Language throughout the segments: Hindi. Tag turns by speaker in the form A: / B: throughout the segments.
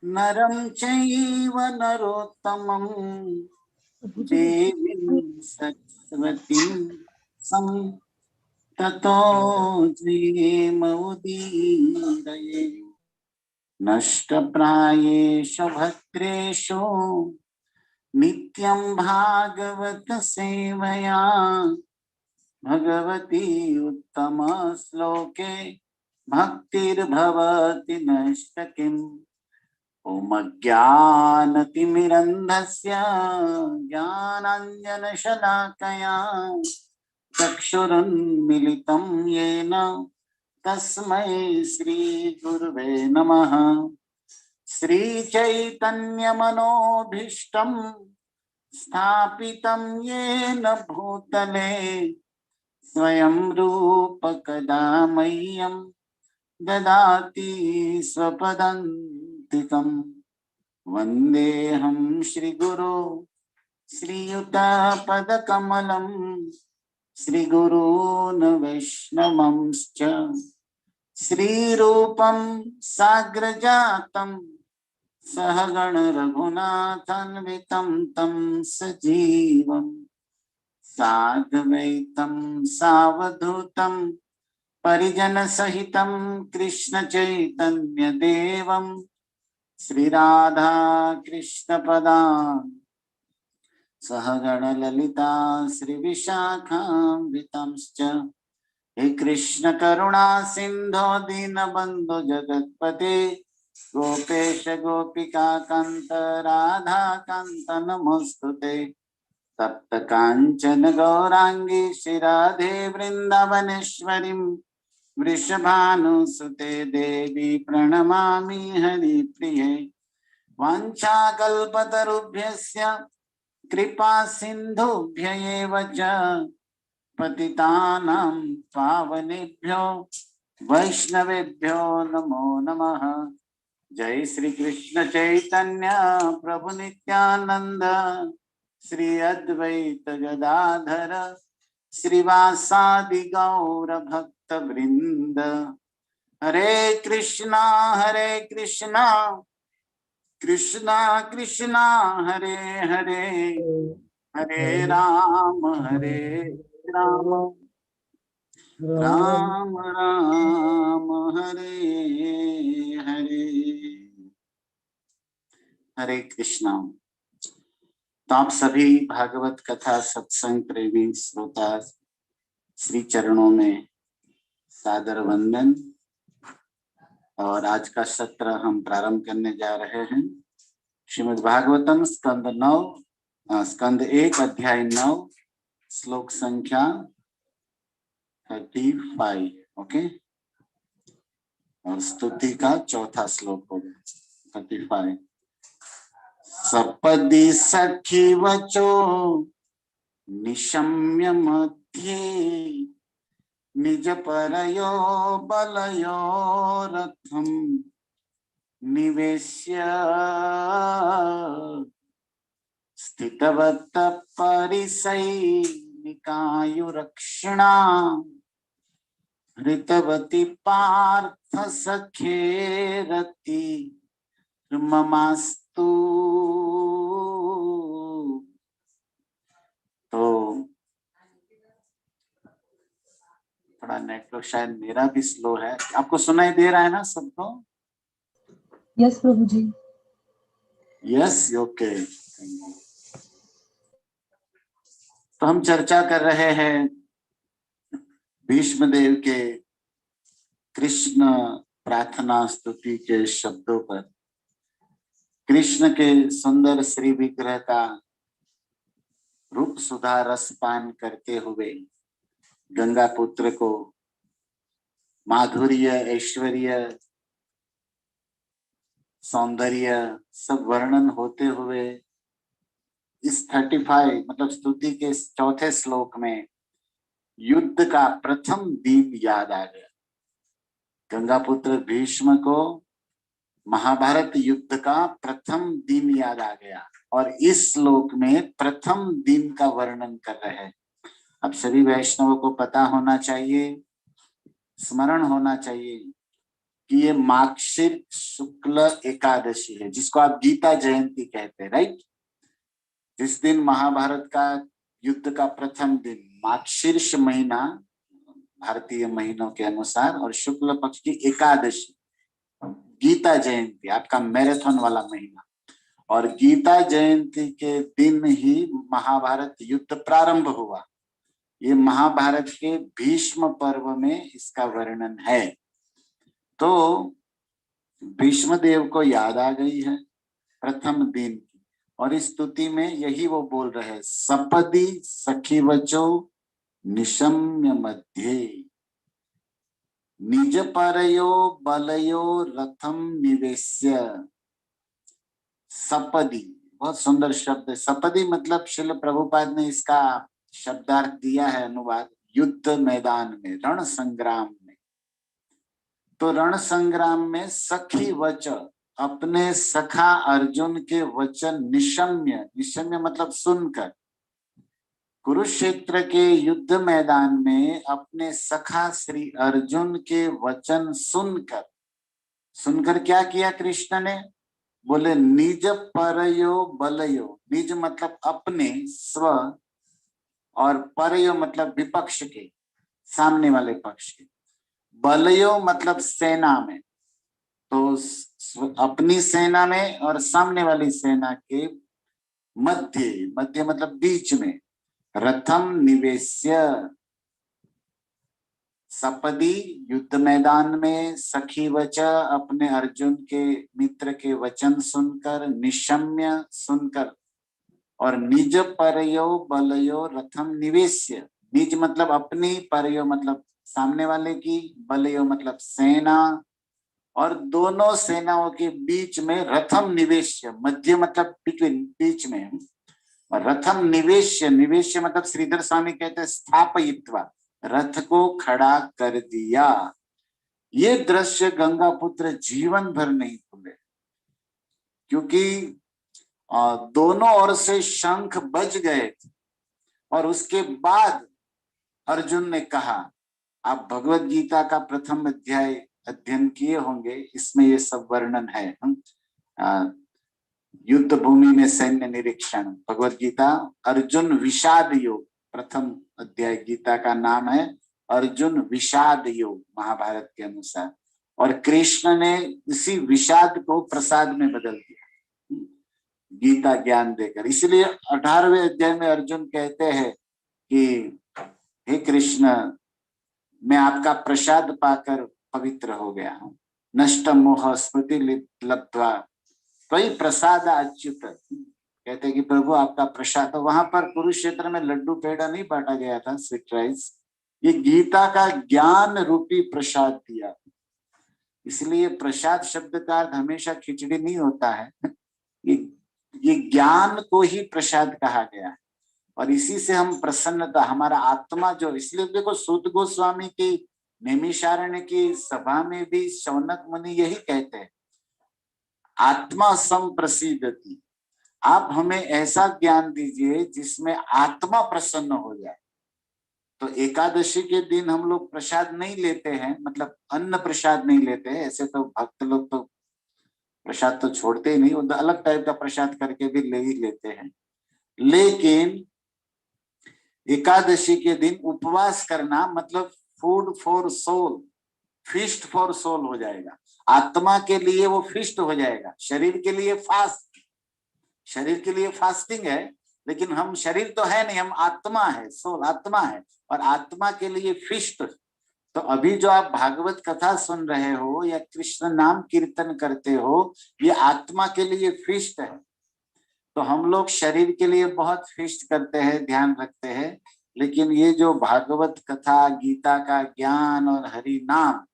A: नरं चैव नरोत्तमं देवीं सरस्वतीं सं ततो जयेमुदीरये। नष्टप्रायेषु भद्रेषु नित्यं भागवत सेवया भगवती उत्तम श्लोके भक्तिर्भवति नष्टकिम्। ॐ अज्ञानतिमिरन्धस्य ज्ञानाञ्जनशलाकया चक्षुरुन्मिलितं येन तस्मै श्रीगुरुवे नमः। श्रीचैतन्यमनोभीष्टं स्थापितं येन भूतले स्वयं रूप कदा मह्यं ददाति स्वपदान्तिकं। वन्देऽहं श्रीगुरो श्रीयुतपदकमलं श्रीगुरून् वैष्णवंश्च श्रीरूपं साग्रजातं सहगण रघुनाथान्वितं तं सजीवं साद्वैतं सावधूतं परिजनसहितं कृष्ण चैतन्य देवं श्रीराधा कृष्णपदान् सहगण ललिता श्रीविशाखान्वितंश्च। हे कृष्ण करुणा सिंधो दीनबंधु जगत्पते गोपेश गोपिका कांत राधा कांत नमोस्तुते। तप्त कांचन गौरांगी श्रीराधे वृंदावनेश्वरीं वृषभानुसुते देवी प्रणमामि हरिप्रिये। वाञ्छाकल्पतरुभ्यश्च कृपा सिन्धुभ्य एव च पतितानां पावनेभ्यो वैष्णवेभ्यो नमो नमः। जय श्री कृष्ण चैतन्य प्रभु नित्यानंद श्री अद्वैत गदाधर श्रीवासादि गौर भक्त वृंद। हरे कृष्णा कृष्णा कृष्णा हरे हरे हरे राम राम राम हरे हरे। हरे कृष्णा। तो आप सभी भागवत कथा सत्संग प्रेमी श्रोता श्री चरणों में सादर वंदन। और आज का सत्र हम प्रारंभ करने जा रहे हैं। श्रीमद् भागवतम स्कंद 1 अध्याय 9 श्लोक संख्या 35। ओके, और स्तुति का चौथा श्लोक होगा 35। सपदि सखी वचो निशम्य मध्ये निज परयो बलयो रथम निवेश्य स्थितवत परिसैनिकायुरक्षिणा हृतवती पार्थ सखेरति ममास्तु। तो थोड़ा नेटवर्क शायद मेरा भी स्लो है। आपको सुनाई दे रहा है ना सबको?
B: यस प्रभु जी।
A: Yes, okay. तो हम चर्चा कर रहे हैं भीष्म देव के कृष्ण प्रार्थना स्तुति के शब्दों पर। कृष्ण के सुंदर श्री विग्रह का रूप सुधा रस पान करते हुए गंगा पुत्र को माधुर्य, ऐश्वर्य, सौंदर्य सब वर्णन होते हुए इस 35 मतलब स्तुति के चौथे श्लोक में युद्ध का प्रथम दिन याद आ गया। गंगा पुत्र भीष्म को महाभारत युद्ध का प्रथम दिन याद आ गया और इस श्लोक में प्रथम दिन का वर्णन कर रहे हैं। अब सभी वैष्णवों को पता होना चाहिए, स्मरण होना चाहिए कि ये मार्गशीर शुक्ल एकादशी है, जिसको आप गीता जयंती कहते हैं, राइट। जिस दिन महाभारत का युद्ध का प्रथम दिन, मार्गशीर्ष महीना भारतीय महीनों के अनुसार, और शुक्ल पक्ष की एकादशी, गीता जयंती, आपका मैराथन वाला महीना। और गीता जयंती के दिन ही महाभारत युद्ध प्रारंभ हुआ। ये महाभारत के भीष्म पर्व में इसका वर्णन है। तो भीष्म देव को याद आ गई है प्रथम दिन की, और इस स्तुति में यही वो बोल रहे हैं, सपदि सखी वचो निशम्य मध्ये, निज परयो बलयो रथम निवेश्य। सपदी बहुत सुंदर शब्द है। सपदी मतलब शिल प्रभुपाद ने इसका शब्दार्थ दिया है अनुवाद, युद्ध मैदान में, रण संग्राम में। तो रण संग्राम में सखी वच, अपने सखा अर्जुन के वचन निशम्य, निशम्य मतलब सुनकर, कुरुक्षेत्र के युद्ध मैदान में अपने सखा श्री अर्जुन के वचन सुनकर, सुनकर क्या किया कृष्ण ने, बोले निज परयो बलयो, निज मतलब अपने स्व, और परयो मतलब विपक्ष के, सामने वाले पक्ष के, बलयो मतलब सेना में, तो अपनी सेना में और सामने वाली सेना के मध्य, मध्य मतलब बीच में, रथम निवेश्य, सपदी युद्ध मैदान में, सखी वच अपने अर्जुन के मित्र के वचन सुनकर, निशम्य सुनकर, और निज परयो बलयो रथम निवेश्य, निज मतलब अपनी, परयो मतलब सामने वाले की, बलयो मतलब सेना, और दोनों सेनाओं के बीच में रथम निवेश्य, मध्य मतलब बिटवीन, बीच में, और रथम निवेश्य, निवेश्य मतलब श्रीधर स्वामी कहते हैं स्थापयित्वा, रथ को खड़ा कर दिया। ये दृश्य गंगा पुत्र जीवन भर नहीं भूले, क्योंकि दोनों ओर से शंख बज गए थे, और उसके बाद अर्जुन ने कहा, आप भगवत गीता का प्रथम अध्याय अध्ययन किए होंगे, इसमें ये सब वर्णन है। युद्ध भूमि में सैन्य निरीक्षण, भगवत गीता अर्जुन विषाद योग, प्रथम अध्याय गीता का नाम है अर्जुन विषाद योग महाभारत के अनुसार, और कृष्ण ने इसी विषाद को प्रसाद में बदल दिया गीता ज्ञान देकर। इसलिए 18वें अध्याय में अर्जुन कहते हैं कि हे कृष्ण, मैं आपका प्रसाद पाकर पवित्र हो गया हूँ, नष्ट मोह स्मृति लब्ध्वा त्वयि प्रसाद अच्युत, कहते कि प्रभु आपका प्रसाद। तो वहां पर कुरुक्षेत्र में लड्डू पेड़ा नहीं बांटा गया था, स्वीट राइस, ये गीता का ज्ञान रूपी प्रसाद दिया। इसलिए प्रसाद शब्द का अर्थ हमेशा खिचड़ी नहीं होता है, ये ज्ञान को ही प्रसाद कहा गया है, और इसी से हम प्रसन्नता, हमारा आत्मा जो, इसलिए देखो सूत गोस्वामी की नैमिषारण्य की सभा में भी शौनक मुनि यही कहते हैं, आत्मा संप्रसिद्धति, आप हमें ऐसा ज्ञान दीजिए जिसमें आत्मा प्रसन्न हो जाए। तो एकादशी के दिन हम लोग प्रसाद नहीं लेते हैं, मतलब अन्न प्रसाद नहीं लेते हैं, ऐसे तो भक्त लोग तो प्रसाद तो छोड़ते ही नहीं, वो अलग टाइप का प्रसाद करके भी ले ही लेते हैं। लेकिन एकादशी के दिन उपवास करना मतलब food for soul, feast for soul हो जाएगा, आत्मा के लिए वो फीस्ट हो जाएगा। शरीर के लिए फास्ट, शरीर के लिए फास्टिंग है, लेकिन हम शरीर तो है नहीं, हम आत्मा है, सोल आत्मा है, और आत्मा के लिए फीस्ट। तो अभी जो आप भागवत कथा सुन रहे हो या कृष्ण नाम कीर्तन करते हो, ये आत्मा के लिए फीस्ट है। तो हम लोग शरीर के लिए बहुत फीस्ट करते हैं, ध्यान रखते हैं, लेकिन ये जो भागवत कथा, गीता का ज्ञान और हरि नाम,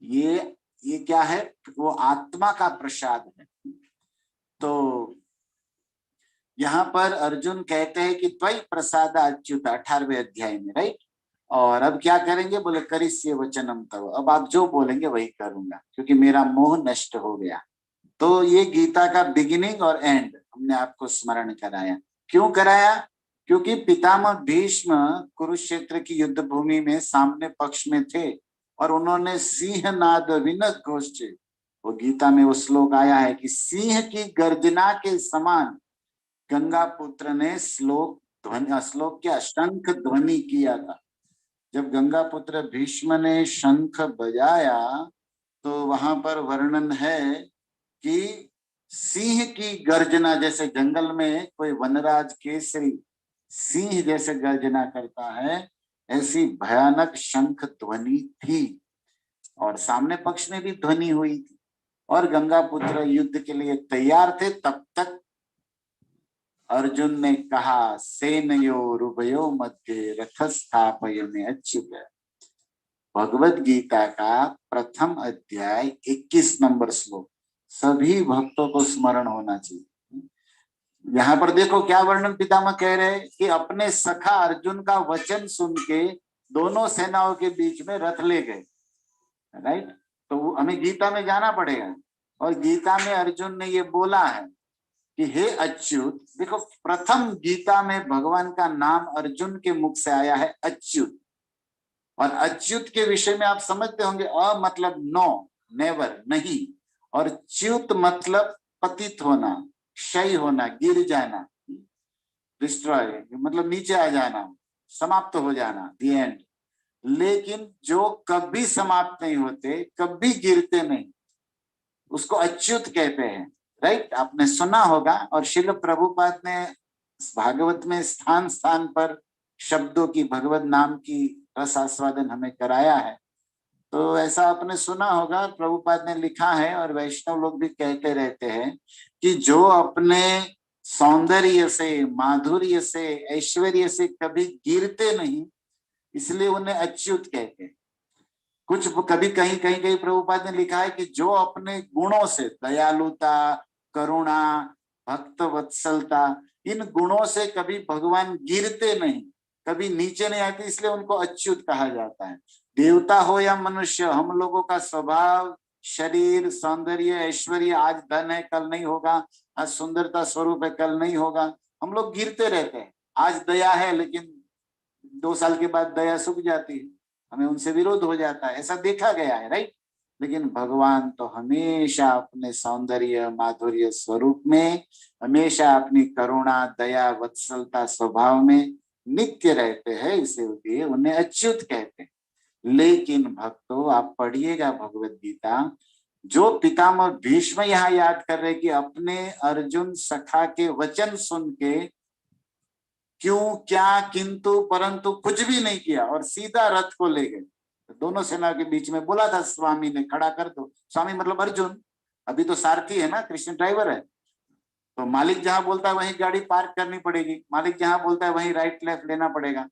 A: ये क्या है, वो आत्मा का प्रसाद है। तो यहाँ पर अर्जुन कहते हैं कि त्वयि प्रसाद अच्युत, 18वें अध्याय में, राइट। और अब क्या करेंगे, बोले करिष्ये वचनम तव, अब आप जो बोलेंगे वही करूंगा, क्योंकि मेरा मोह नष्ट हो गया। तो ये गीता का बिगिनिंग और एंड हमने आपको स्मरण कराया। क्यों कराया, क्योंकि पितामह भीष्म कुरुक्षेत्र की युद्ध भूमि में सामने पक्ष में थे, और उन्होंने सिंह नाद विनत घोषे। वो गीता में वो श्लोक आया है कि सिंह की गर्जना के समान गंगा पुत्र ने श्लोक क्या शंख ध्वनि किया था। जब गंगा पुत्र भीष्म ने शंख बजाया तो वहां पर वर्णन है कि सिंह की गर्जना, जैसे जंगल में कोई वनराज केसरी सिंह जैसे गर्जना करता है, ऐसी भयानक शंख ध्वनि थी। और सामने पक्ष में भी ध्वनि हुई थी और गंगा पुत्र युद्ध के लिए तैयार थे। तब तक अर्जुन ने कहा सेनयोरुभयो मध्ये रथस्थापयमे अच्युत। भगवत गीता का प्रथम अध्याय 21 नंबर श्लोक सभी भक्तों को स्मरण होना चाहिए। यहाँ पर देखो क्या वर्णन पितामह कह रहे हैं कि अपने सखा अर्जुन का वचन सुन के दोनों सेनाओं के बीच में रथ ले गए। राइट, तो हमें गीता में जाना पड़ेगा और गीता में अर्जुन ने ये बोला है कि हे अच्युत। देखो प्रथम गीता में भगवान का नाम अर्जुन के मुख से आया है अच्युत। और अच्युत के विषय में आप समझते होंगे, अ मतलब नो, नेवर, नहीं, और च्युत मतलब पतित होना, क्षय होना, गिर जाना, डिस्ट्रॉय मतलब नीचे आ जाना, समाप्त हो जाना, द एंड। लेकिन जो कभी समाप्त नहीं होते, कभी गिरते नहीं, उसको अच्युत कहते हैं। राइट, आपने सुना होगा। और श्रील प्रभुपाद ने भागवत में स्थान स्थान पर शब्दों की, भगवत नाम की रस आस्वादन हमें कराया है। तो ऐसा आपने सुना होगा, प्रभुपाद ने लिखा है और वैष्णव लोग भी कहते रहते हैं कि जो अपने सौंदर्य से, माधुर्य से, ऐश्वर्य से कभी गिरते नहीं, इसलिए उन्हें अच्युत कहते हैं। कुछ कभी कहीं कहीं कहीं प्रभुपाद ने लिखा है कि जो अपने गुणों से, दयालुता, करुणा, भक्त वत्सलता, इन गुणों से कभी भगवान गिरते नहीं, कभी नीचे नहीं आते, इसलिए उनको अच्युत कहा जाता है। देवता हो या मनुष्य, हम लोगों का स्वभाव, शरीर, सौंदर्य, ऐश्वर्य, आज धन है कल नहीं होगा, आज सुंदरता स्वरूप है कल नहीं होगा, हम लोग गिरते रहते हैं। आज दया है लेकिन 2 साल के बाद दया सूख जाती है, हमें उनसे विरोध हो जाता है, ऐसा देखा गया है। राइट, लेकिन भगवान तो हमेशा अपने सौंदर्य, माधुर्य स्वरूप में, हमेशा अपनी करुणा, दया, वत्सलता स्वभाव में नित्य रहते हैं, इसीलिए उन्हें अच्युत कहते हैं। लेकिन भक्तों, आप पढ़िएगा भगवत गीता, जो पितामह भीष्म यहाँ याद कर रहे कि अपने अर्जुन सखा के वचन सुन के क्यों, क्या, किंतु, परंतु कुछ भी नहीं किया और सीधा रथ को ले गए। दोनों सेना के बीच में बोला था स्वामी ने, खड़ा कर दो। स्वामी मतलब अर्जुन, अभी तो सारथी है ना, कृष्ण ड्राइवर है। तो मालिक जहां बोलता है वहीं गाड़ी पार्क करनी पड़ेगी, मालिक जहां बोलता है वहीं राइट लेफ्ट लेना पड़ेगा।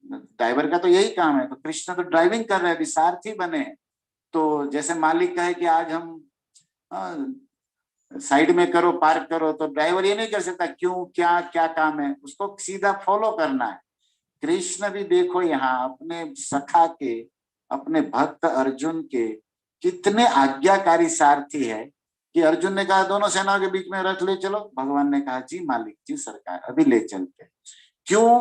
A: ड्राइवर का तो यही काम है। तो कृष्ण तो ड्राइविंग कर रहे हैं, अभी सारथी बने हैं। तो जैसे मालिक कहे कि आज हम साइड में करो, पार्क करो, तो ड्राइवर ये नहीं कर सकता क्यों, क्या, क्या काम है, उसको सीधा फॉलो करना है। कृष्ण भी देखो यहाँ अपने सखा के, अपने भक्त अर्जुन के कितने आज्ञाकारी सारथी है कि अर्जुन ने कहा दोनों सेनाओं के बीच में रथ ले चलो, भगवान ने कहा जी मालिक जी सरकार अभी ले चलते। क्यों,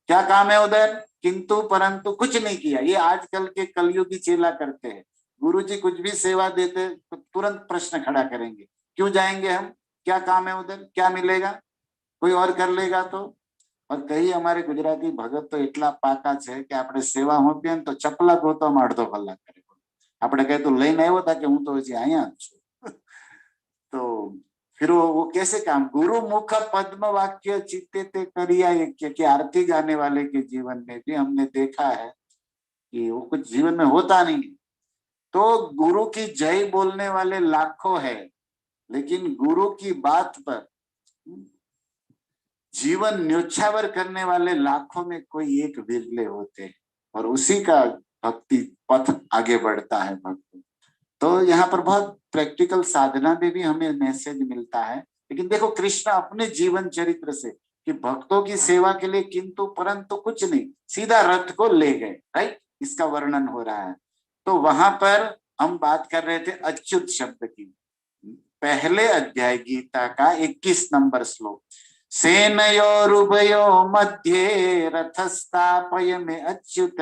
A: क्या काम है उधर, किंतु परंतु कुछ नहीं किया। ये आजकल के कलयुगी चेला करते हैं। गुरुजी कुछ भी सेवा देते तो तुरंत प्रश्न खड़ा करेंगे, क्यों जाएंगे हम, क्या काम है उधर, क्या मिलेगा, कोई और कर लेगा तो। और कई हमारे गुजराती भगत तो એટલા પાકા છે કે આપણે સેવા હોપીએ તો ચપલા ગોતવામાં અડધો કલાક કરે। આપણે કહે તો લઈને આવ્યો હતા કે હું તો હજી અહીંયા જ છું। तो फिर वो कैसे काम, गुरु मुख पद्म वाक्य चित्ते ते करिया यज्ञ, कि आरती गाने वाले के जीवन में भी हमने देखा है कि वो कुछ जीवन में होता नहीं। तो गुरु की जय बोलने वाले लाखों है, लेकिन गुरु की बात पर जीवन न्योछावर करने वाले लाखों में कोई एक विरले होते हैं, और उसी का भक्ति पथ आगे बढ़ता है भक्त। तो यहाँ पर बहुत प्रैक्टिकल साधना में भी हमें मैसेज मिलता है। लेकिन देखो कृष्ण अपने जीवन चरित्र से कि भक्तों की सेवा के लिए किंतु परंतु कुछ नहीं, सीधा रथ को ले गए। राइट, इसका वर्णन हो रहा है। तो वहां पर हम बात कर रहे थे अच्युत शब्द की। पहले अध्याय गीता का 21 नंबर श्लोक, सेनयोरुभयो मध्ये रथस्थापयमे अच्युत।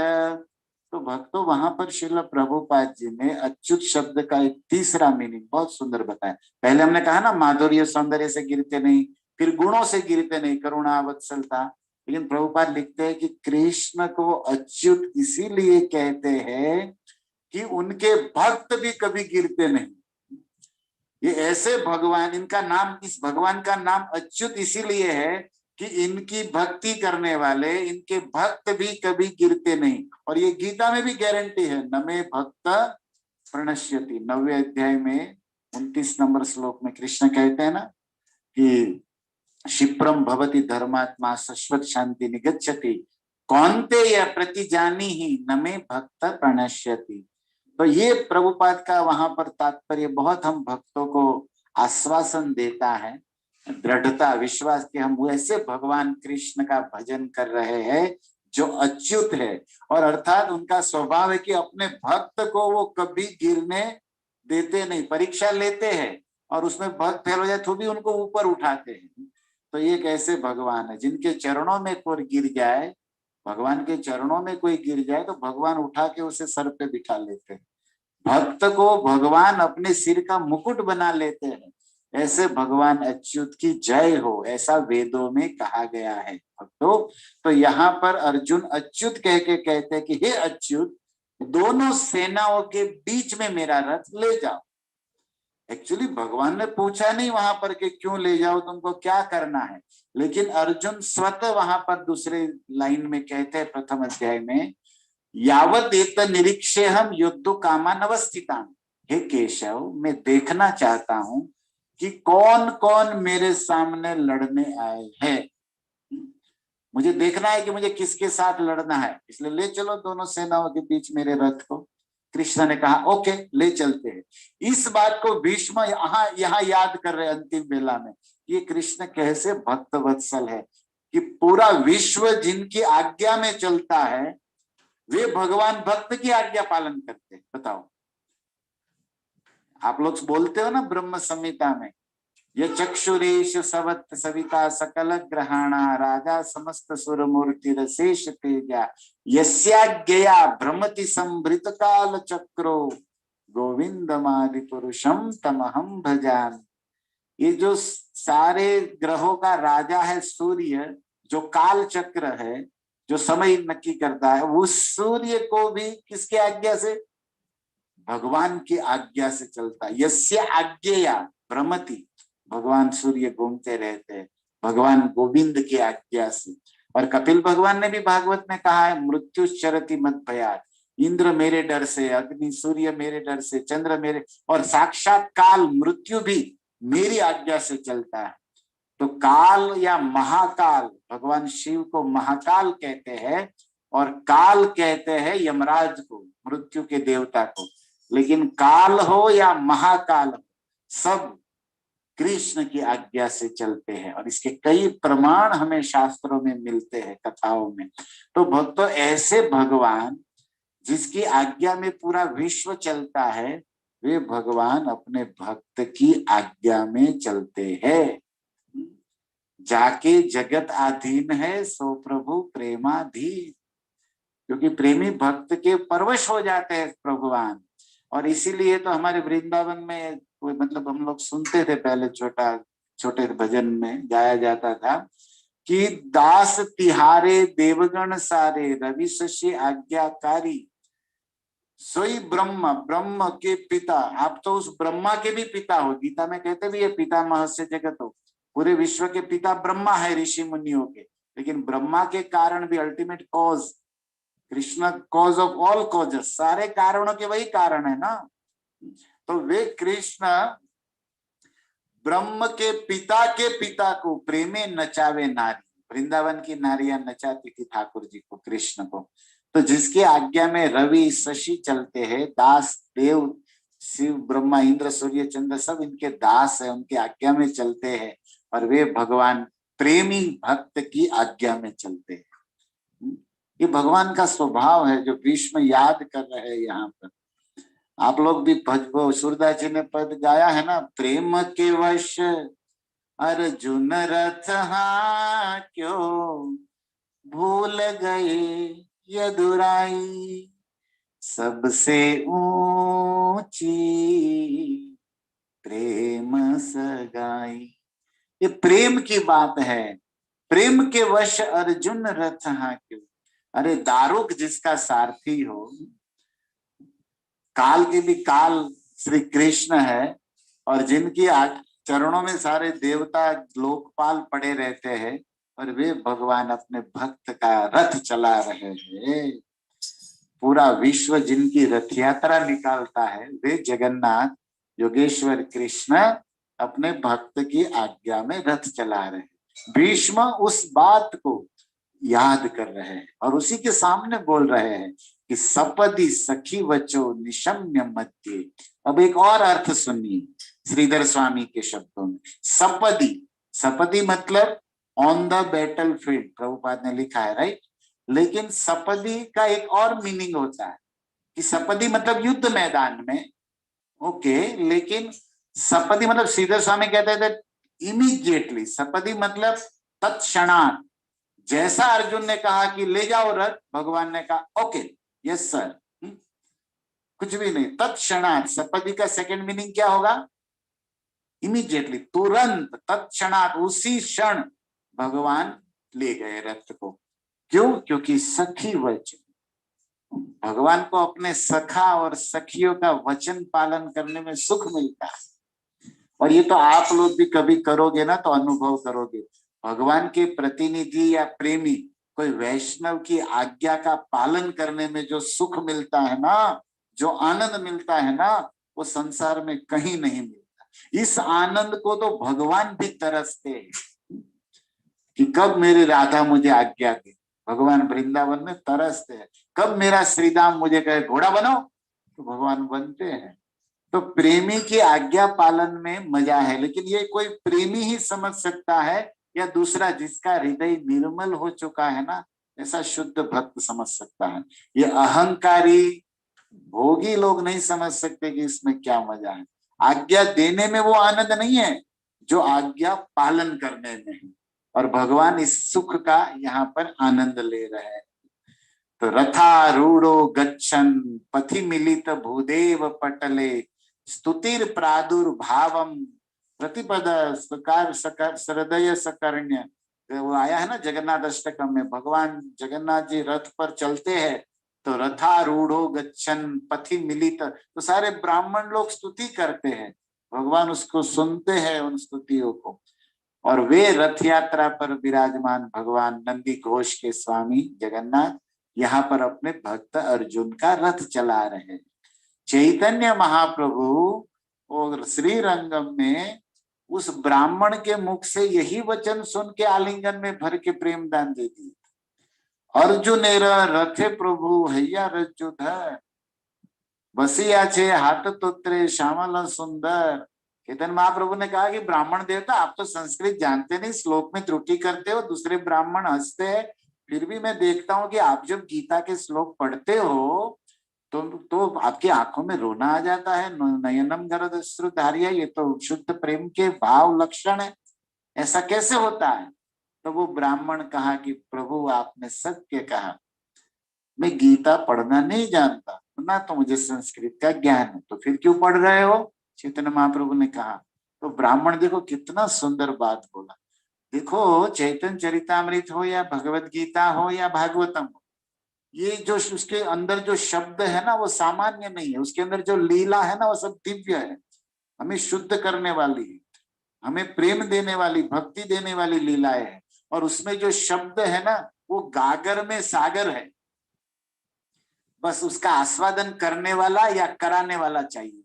A: तो भक्तों वहां पर श्रील प्रभुपाद जी ने अच्युत शब्द का एक तीसरा मीनिंग बहुत सुंदर बताया। पहले हमने कहा ना माधुर्य सौंदर्य से गिरते नहीं, फिर गुणों से गिरते नहीं, करुणा वत्सलता। लेकिन प्रभुपाद लिखते हैं कि कृष्ण को अच्युत इसीलिए कहते हैं कि उनके भक्त भी कभी गिरते नहीं। ये ऐसे भगवान, इनका नाम, इस भगवान का नाम अच्युत इसीलिए है कि इनकी भक्ति करने वाले, इनके भक्त भी कभी गिरते नहीं। और ये गीता में भी गारंटी है, न मे भक्त प्रणश्यति। 9वें अध्याय में 29 नंबर श्लोक में कृष्ण कहते हैं ना कि क्षिप्रम भवति धर्मात्मा शाश्वत शांति निगच्छति कौन्तेय प्रतिजानी ही न मे भक्त प्रणश्यति। तो ये प्रभुपाद का वहां पर तात्पर्य बहुत हम भक्तों को आश्वासन देता है, दृढ़ता, विश्वास कि हम वैसे भगवान कृष्ण का भजन कर रहे हैं जो अच्युत है। और अर्थात उनका स्वभाव है कि अपने भक्त को वो कभी गिरने देते नहीं, परीक्षा लेते हैं और उसमें भक्त फेल हो जाए तो भी उनको ऊपर उठाते हैं। तो ये एक ऐसे भगवान है जिनके चरणों में कोई गिर जाए, भगवान के चरणों में कोई गिर जाए तो भगवान उठा के उसे सर पे बिठा लेते हैं। भक्त को भगवान अपने सिर का मुकुट बना लेते हैं। ऐसे भगवान अच्युत की जय हो, ऐसा वेदों में कहा गया है भक्तों। तो यहाँ पर अर्जुन अच्युत कह के कहते हैं कि हे अच्युत, दोनों सेनाओं के बीच में मेरा रथ ले जाओ। एक्चुअली भगवान ने पूछा नहीं वहां पर कि क्यों ले जाओ, तुमको क्या करना है, लेकिन अर्जुन स्वतः वहां पर दूसरे लाइन में कहते हैं प्रथम अध्याय में, यावत एत निरीक्षे हम युद्ध कामान अवस्थिता। हे केशव, मैं देखना चाहता हूं कि कौन कौन मेरे सामने लड़ने आए हैं। मुझे देखना है कि मुझे किसके साथ लड़ना है, इसलिए ले चलो दोनों सेनाओं के बीच मेरे रथ को। कृष्ण ने कहा ओके, ले चलते हैं। इस बात को भीष्म यहाँ याद कर रहे अंतिम बेला में, ये कृष्ण कैसे भक्त वत्सल है कि पूरा विश्व जिनकी आज्ञा में चलता है वे भगवान भक्त की आज्ञा पालन करते हैं। बताओ, आप लोग बोलते हो ना ब्रह्म संहिता में, ये चक्षुरेश सवत सविता सकल ग्रहाणा राजा समस्त सुर मूर्ति रशेष तेजा यस्याज्ञया भ्रमति संभृत काल चक्रो गोविंदमादि पुरुषम तमहम भजामि। ये जो सारे ग्रहों का राजा है सूर्य, जो काल चक्र है, जो समय नक्की करता है, उस सूर्य को भी किसके आज्ञा से? भगवान की आज्ञा से चलता है। यस्य आज्ञया भ्रमति, भगवान सूर्य घूमते रहते हैं भगवान गोविंद की आज्ञा से। और कपिल भगवान ने भी भागवत में कहा है, मृत्यु चरति मत भयात्, इंद्र मेरे डर से, अग्नि सूर्य मेरे डर से, चंद्र मेरे, और साक्षात काल मृत्यु भी मेरी आज्ञा से चलता है। तो काल या महाकाल, भगवान शिव को महाकाल कहते हैं और काल कहते हैं यमराज को, मृत्यु के देवता को। लेकिन काल हो या महाकाल हो, सब कृष्ण की आज्ञा से चलते हैं और इसके कई प्रमाण हमें शास्त्रों में मिलते हैं, कथाओं में। तो भक्तों, ऐसे भगवान जिसकी आज्ञा में पूरा विश्व चलता है, वे भगवान अपने भक्त की आज्ञा में चलते हैं। जाके जगत आधीन है सो प्रभु प्रेमाधीन, क्योंकि प्रेमी भक्त के परवश हो जाते हैं भगवान। और इसीलिए तो हमारे वृंदावन में मतलब हम लोग सुनते थे पहले, छोटे भजन में गाया जाता था कि दास तिहारे देवगण सारे रवि शशि आज्ञाकारी सोई ब्रह्म, ब्रह्म के पिता। आप तो उस ब्रह्मा के भी पिता हो, गीता में कहते भी है पितामह से जगत हो, पूरे विश्व के पिता ब्रह्मा है ऋषि मुनियों के। लेकिन ब्रह्मा के कारण भी ultimate cause Krishna, cause of all causes, सारे कारणों के वही कारण है ना। तो वे कृष्ण ब्रह्म के पिता को प्रेमे नचावे नारी, वृंदावन की नारियां नचाती थी ठाकुर जी को, कृष्ण को। तो जिसकी आज्ञा में रवि शशि चलते हैं, दास देव शिव ब्रह्मा इंद्र सूर्य चंद्र सब इनके दास है, उनकी आज्ञा में चलते हैं और वे भगवान प्रेमी भक्त की आज्ञा में चलते हैं। ये भगवान का स्वभाव है जो भीष्म याद कर रहे हैं यहाँ पर। आप लोग भी सूरदास जी ने पद गाया है ना, प्रेम के वश अर्जुन रथ क्यों भूल गए यदुराई, सबसे ऊंची प्रेम सगाई। ये प्रेम की बात है। प्रेम के वश अर्जुन रथ हांक्यो। अरे दारुक जिसका सारथी हो, काल के भी काल श्री कृष्ण है, और जिनकी चरणों में सारे देवता लोकपाल पड़े रहते हैं, और वे भगवान अपने भक्त का रथ चला रहे हैं। पूरा विश्व जिनकी रथ यात्रा निकालता है, वे जगन्नाथ योगेश्वर कृष्ण अपने भक्त की आज्ञा में रथ चला रहे हैं। भीष्म उस बात को याद कर रहे हैं और उसी के सामने बोल रहे हैं कि सपदि सखी वचो निशम्य मध्य। अब एक और अर्थ सुनिए श्रीधर स्वामी के शब्दों में। सपदि, सपदि मतलब on the battle field, Prabhupada ने लिखा है, राइट। लेकिन सपदि का एक और मीनिंग होता है कि सपदि मतलब युद्ध मैदान में, ओके। लेकिन सपदि मतलब श्रीधर स्वामी कहते थे इमीडिएटली। सपदि मतलब तत्क्षणात। जैसा अर्जुन ने कहा कि ले जाओ रथ, भगवान ने कहा ओके, यस सर, कुछ भी नहीं, तत्क्षणात। सपदि का सेकंड मीनिंग क्या होगा? इमीडिएटली, तुरंत, तत्क्षणात, उसी क्षण भगवान ले गए रथ को। क्यों? क्योंकि सखी वचन, भगवान को अपने सखा और सखियों का वचन पालन करने में सुख मिलता है। और ये तो आप लोग भी कभी करोगे ना तो अनुभव करोगे। भगवान के प्रतिनिधि या प्रेमी कोई वैष्णव की आज्ञा का पालन करने में जो सुख मिलता है ना, जो आनंद मिलता है ना, वो संसार में कहीं नहीं मिलता। इस आनंद को तो भगवान भी तरसते हैं कि कब मेरी राधा मुझे आज्ञा दे। भगवान वृंदावन में तरसते हैं, कब मेरा श्रीदाम मुझे कहे घोड़ा बनो, तो भगवान बनते हैं। तो प्रेमी की आज्ञा पालन में मजा है। लेकिन ये कोई प्रेमी ही समझ सकता है, या दूसरा जिसका हृदय निर्मल हो चुका है ना, ऐसा शुद्ध भक्त समझ सकता है। ये अहंकारी भोगी लोग नहीं समझ सकते कि इसमें क्या मजा है। आज्ञा देने में वो आनंद नहीं है जो आज्ञा पालन करने में है। और भगवान इस सुख का यहाँ पर आनंद ले रहे हैं। तो रथारूढ़ो गच्छन् पथि मिलित भूदेव पटले स्तुतिर प्रादुर्भावम प्रतिपद सकार सकार हृदय सकर्ण्य। वो आया है ना जगन्नाथ अष्टकम में, भगवान जगन्नाथ जी रथ पर चलते हैं तो रथारूढ़ो गच्छन् पथि मिलित, तो सारे ब्राह्मण लोग स्तुति करते हैं, भगवान उसको सुनते हैं उन स्तुतियों को। और वे रथ यात्रा पर विराजमान भगवान नंदी घोष के स्वामी जगन्नाथ यहाँ पर अपने भक्त अर्जुन का रथ चला रहे हैं। चैतन्य महाप्रभु और श्री रंगम में उस ब्राह्मण के मुख से यही वचन सुन के आलिंगन में भर के प्रेम दान दे दिए। अर्जुन रथे प्रभु हैया रज्जुधर बसिया छे हाथ तोत्रे श्यामल सुंदर। चैतन्य महाप्रभु ने कहा कि ब्राह्मण देवता, आप तो संस्कृत जानते नहीं, श्लोक में त्रुटि करते हो, दूसरे ब्राह्मण हंसते हैं, फिर भी मैं देखता हूँ कि आप जब गीता के श्लोक पढ़ते हो तो आपकी आंखों में रोना आ जाता है। नयनम गरदश्रुधारिया, ये तो शुद्ध प्रेम के भाव लक्षण है, ऐसा कैसे होता है? तो वो ब्राह्मण कहा कि प्रभु आपने सत्य कहा, मैं गीता पढ़ना नहीं जानता, ना तो मुझे संस्कृत का ज्ञान है, तो फिर क्यों पढ़ रहे हो? चैतन्य महाप्रभु ने कहा। तो ब्राह्मण देखो कितना सुंदर बात बोला। देखो चैतन्य चरितामृत हो या भगवत गीता हो या भागवतम हो, ये जो उसके अंदर जो शब्द है ना वो सामान्य नहीं है, उसके अंदर जो लीला है ना वो सब दिव्य है, हमें शुद्ध करने वाली है, हमें प्रेम देने वाली, भक्ति देने वाली लीलाएं है। और उसमें जो शब्द है ना वो गागर में सागर है, बस उसका आस्वादन करने वाला या कराने वाला चाहिए।